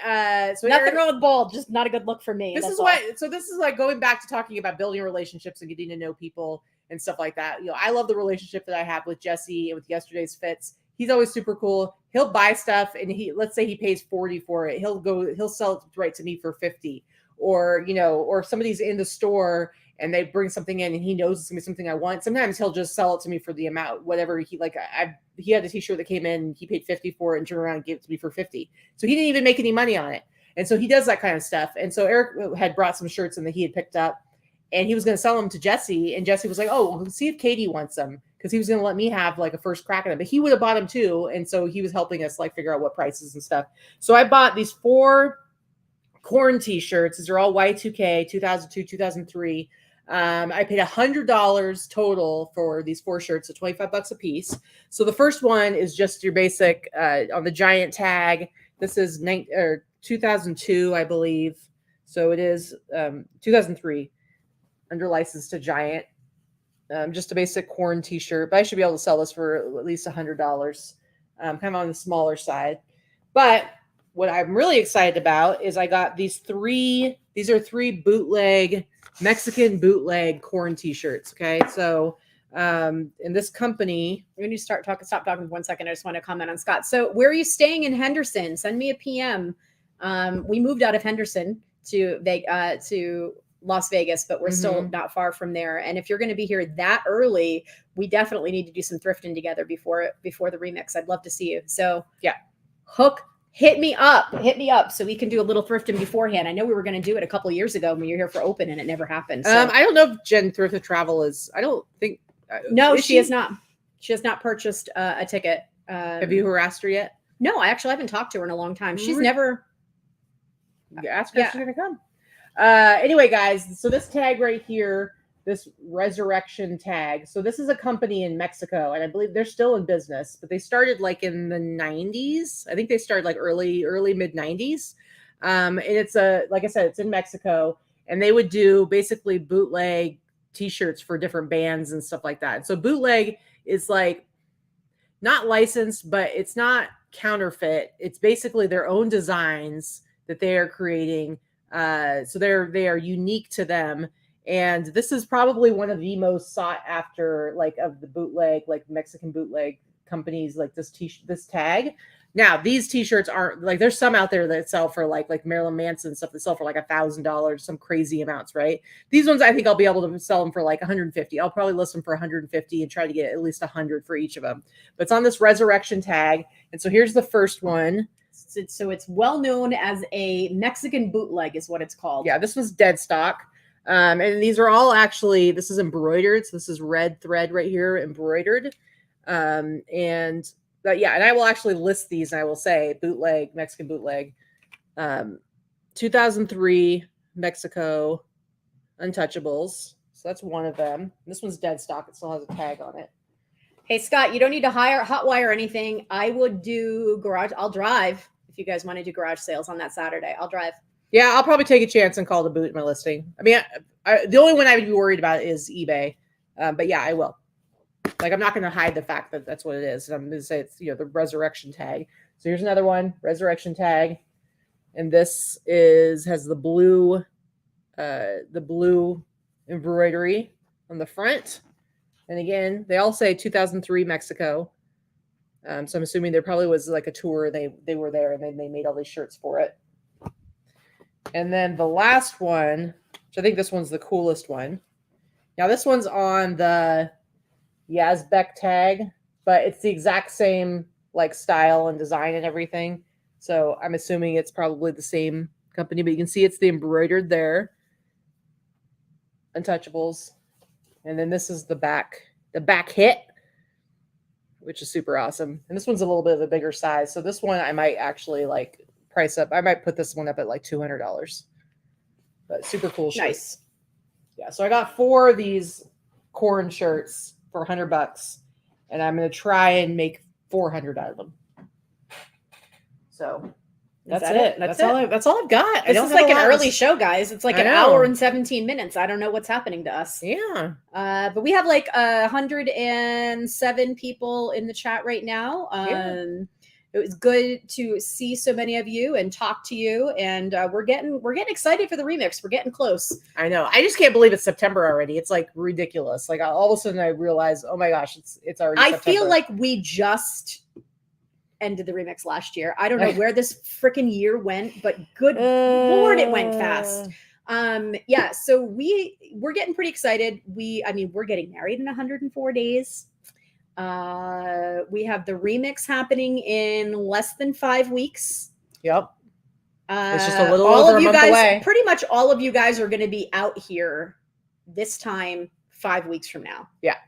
so nothing wrong with bald, just not a good look for me. This is like going back to talking about building relationships and getting to know people and stuff like that. You know, I love the relationship that I have with Jesse and with yesterday's Fits. He's always super cool. He'll buy stuff and let's say he pays $40 for it. He'll sell it right to me for $50. Or, you know, or somebody's in the store and they bring something in and he knows it's gonna be something I want. Sometimes he'll just sell it to me for the amount, whatever he like. He had a t-shirt that came in and he paid $50 for it and turned around and gave it to me for $50. So he didn't even make any money on it. And so he does that kind of stuff. And so Eric had brought some shirts in that he had picked up and he was going to sell them to Jesse. And Jesse was like, oh, well, see if Katy wants them. Because he was going to let me have like a first crack at them. But he would have bought them too. And so he was helping us like figure out what prices and stuff. So I bought these 4 corn t-shirts. These are all Y2K, 2002, 2003. I paid $100 total for these 4 shirts, so $25 a piece. So the first one is just your basic on the giant tag. This is 2002, I believe. So it is 2003 under license to Giant. Just a basic corn t-shirt, but I should be able to sell this for at least $100. Kind of on the smaller side. But what I'm really excited about is I got these are 3 Mexican bootleg corn t-shirts. Okay. So, in this company, we're going to stop talking for 1 second. I just want to comment on Scott. So where are you staying in Henderson? Send me a PM. We moved out of Henderson to Las Vegas, but we're still not far from there. And if you're going to be here that early, we definitely need to do some thrifting together before the remix. I'd love to see you. So yeah, hit me up so we can do a little thrifting beforehand. I know we were going to do it a couple of years ago when you were here for open and it never happened. So. I don't know if Jen Thrift of Travel I don't think. No, she has not. She has not purchased a ticket. Have you harassed her yet? No, I haven't talked to her in a long time. She's never. Ask her if she's going to come. Anyway, guys, so this tag right here, this resurrection tag. So this is a company in Mexico, and I believe they're still in business, but they started like in the 90s. I think they started like early mid 90s. And it's like I said, it's in Mexico, and they would do basically bootleg t-shirts for different bands and stuff like that. So bootleg is like not licensed, but it's not counterfeit. It's basically their own designs that they are creating. So they are unique to them. And this is probably one of the most sought after, like, of the bootleg, like Mexican bootleg companies, like this tag. Now, these t-shirts aren't like, there's some out there that sell for like Marilyn Manson stuff that sell for like $1,000, some crazy amounts, right? These ones, I think I'll be able to sell them for like 150. I'll probably list them for 150 and try to get at least 100 for each of them. But it's on this resurrection tag. And so here's the first one. So it's well known as a Mexican bootleg is what it's called. Yeah, this was dead stock. And these are all actually, this is embroidered. So this is red thread right here, embroidered. And I will actually list these, and I will say bootleg, Mexican bootleg, 2003 Mexico Untouchables. So that's one of them. This one's dead stock. It still has a tag on it. Hey, Scott, you don't need to hire hotwire or anything. I would do garage. I'll drive if you guys want to do garage sales on that Saturday. I'll drive. Yeah, I'll probably take a chance and call the boot in my listing. I mean, the only one I would be worried about is eBay. But yeah, I will. Like, I'm not going to hide the fact that that's what it is. I'm going to say it's, the resurrection tag. So here's another one, resurrection tag. And this has the blue embroidery on the front. And again, they all say 2003 Mexico. So I'm assuming there probably was like a tour. They were there, and then they made all these shirts for it. And then the last one, which I think this one's the coolest one. Now this one's on the Yazbek tag, but it's the exact same like style and design and everything. So I'm assuming it's probably the same company, but you can see it's the embroidered there. Untouchables. And then this is the back hit, which is super awesome. And this one's a little bit of a bigger size. So this one I might actually like price up. I might put this one up at like $200. But super cool shirt. Nice. Yeah, so I got 4 of these corn shirts for $100, and I'm going to try and make 400 out of them. So that's it. That's all I've got. This is like an early show, guys. It's like an hour and 17 minutes. I don't know what's happening to us. Yeah. But we have like 107 people in the chat right now. It was good to see so many of you and talk to you. And we're getting excited for the remix. We're getting close. I know. I just can't believe it's September already. It's like ridiculous. Like all of a sudden I realize, oh my gosh, it's already September. Feel like we just ended the remix last year. I don't know where this freaking year went, but good Lord, it went fast. So we're getting pretty excited. We're getting married in 104 days. We have the remix happening in less than 5 weeks. Yep. It's just a little over a month away. Pretty much all of you guys are going to be out here this time 5 weeks from now. Yeah.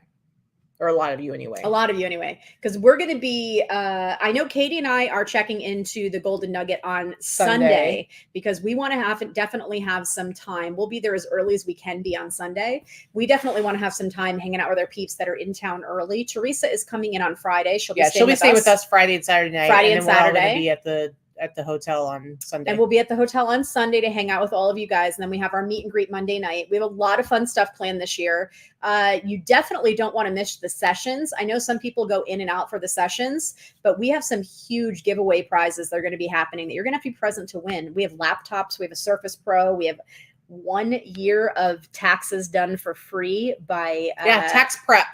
Or a lot of you anyway. Because we're going to be, I know Katy and I are checking into the Golden Nugget on Sunday because we want to definitely have some time. We'll be there as early as we can be on Sunday. We definitely want to have some time hanging out with our peeps that are in town early. Teresa is coming in on Friday. She'll be staying with us Friday and Saturday night. Friday and Saturday. We're all going to be at the hotel on Sunday. And we'll be at the hotel on Sunday to hang out with all of you guys. And then we have our meet and greet Monday night. We have a lot of fun stuff planned this year. You definitely don't want to miss the sessions. I know some people go in and out for the sessions, but we have some huge giveaway prizes that are going to be happening that you're going to have to be present to win. We have laptops. We have a Surface Pro. We have 1 year of taxes done for free by tax prep.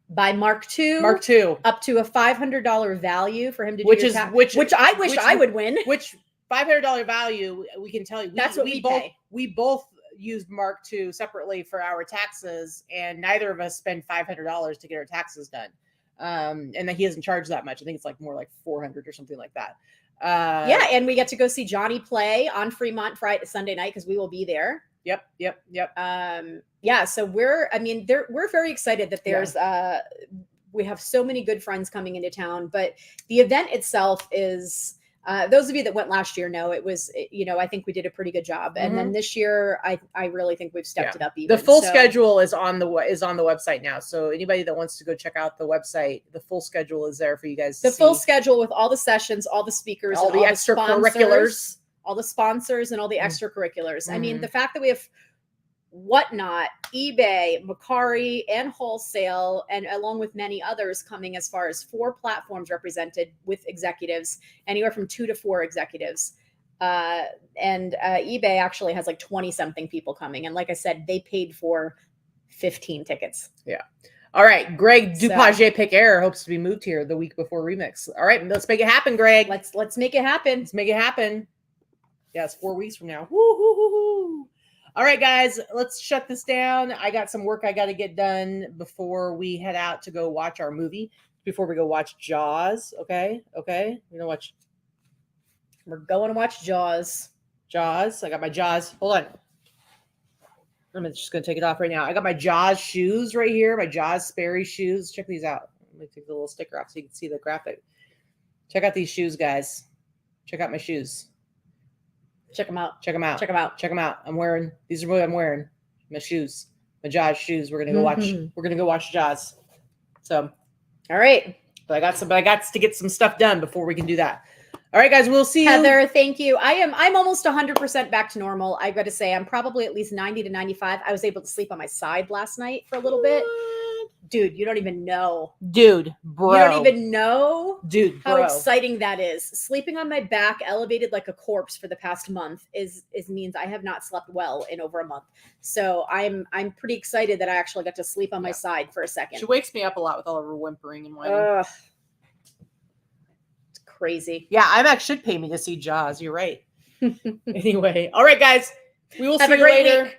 By Mark II. Up to a $500 value for him to do which I wish I would win. Which $500 value, we can tell you. That's what we pay. We both used Mark II separately for our taxes, and neither of us spend $500 to get our taxes done. And then he doesn't charge that much. I think it's like more like $400 or something like that. And we get to go see Johnny play on Fremont Sunday night because we will be there. Yep. So we're very excited that there's we have so many good friends coming into town, but the event itself is Those of you that went last year know it was, I think we did a pretty good job. And then this year, I really think we've stepped it up even. The full schedule is on the website now. So anybody that wants to go check out the website, the full schedule is there for you guys to see. Full schedule with all the sessions, all the speakers, all the extracurriculars, all the sponsors, and all the extracurriculars. I mean, the fact that we have Whatnot, eBay, Macari, and Wholesale, and along with many others coming as far as 4 platforms represented with executives, anywhere from 2 to 4 executives. And eBay actually has like 20 something people coming. And like I said, they paid for 15 tickets. Yeah. All right. Greg Dupage Piquer hopes to be moved here the week before Remix. All right. Let's make it happen, Greg. Let's make it happen. Let's make it happen. Yeah, it's 4 weeks from now. Woo. All right, guys, let's shut this down. I got some work I got to get done before we head out to go watch our movie, before we go watch Jaws. Okay. We're going to watch Jaws. I got my Jaws. Hold on. I'm just going to take it off right now. I got my Jaws shoes right here, my Jaws Sperry shoes. Check these out. Let me take the little sticker off so you can see the graphic. Check out these shoes, guys. Check out my shoes. Check them out. Check them out. Check them out. Check them out. These are what I'm wearing. My shoes. My Jaws shoes. We're gonna go watch. We're gonna go watch Jaws. So, all right. But I got to get some stuff done before we can do that. All right, guys. We'll see you. Heather, thank you. I'm almost 100% back to normal. I got to say, I'm probably at least 90 to 95. I was able to sleep on my side last night for a little bit. Dude, you don't even know. Dude, bro. You don't even know, dude, how exciting that is. Sleeping on my back, elevated like a corpse for the past month, means I have not slept well in over a month. So I'm pretty excited that I actually got to sleep on my side for a second. She wakes me up a lot with all of her whimpering and whining. It's crazy. Yeah, IMAX should pay me to see Jaws. You're right. Anyway, all right, guys. We will see you later. Week.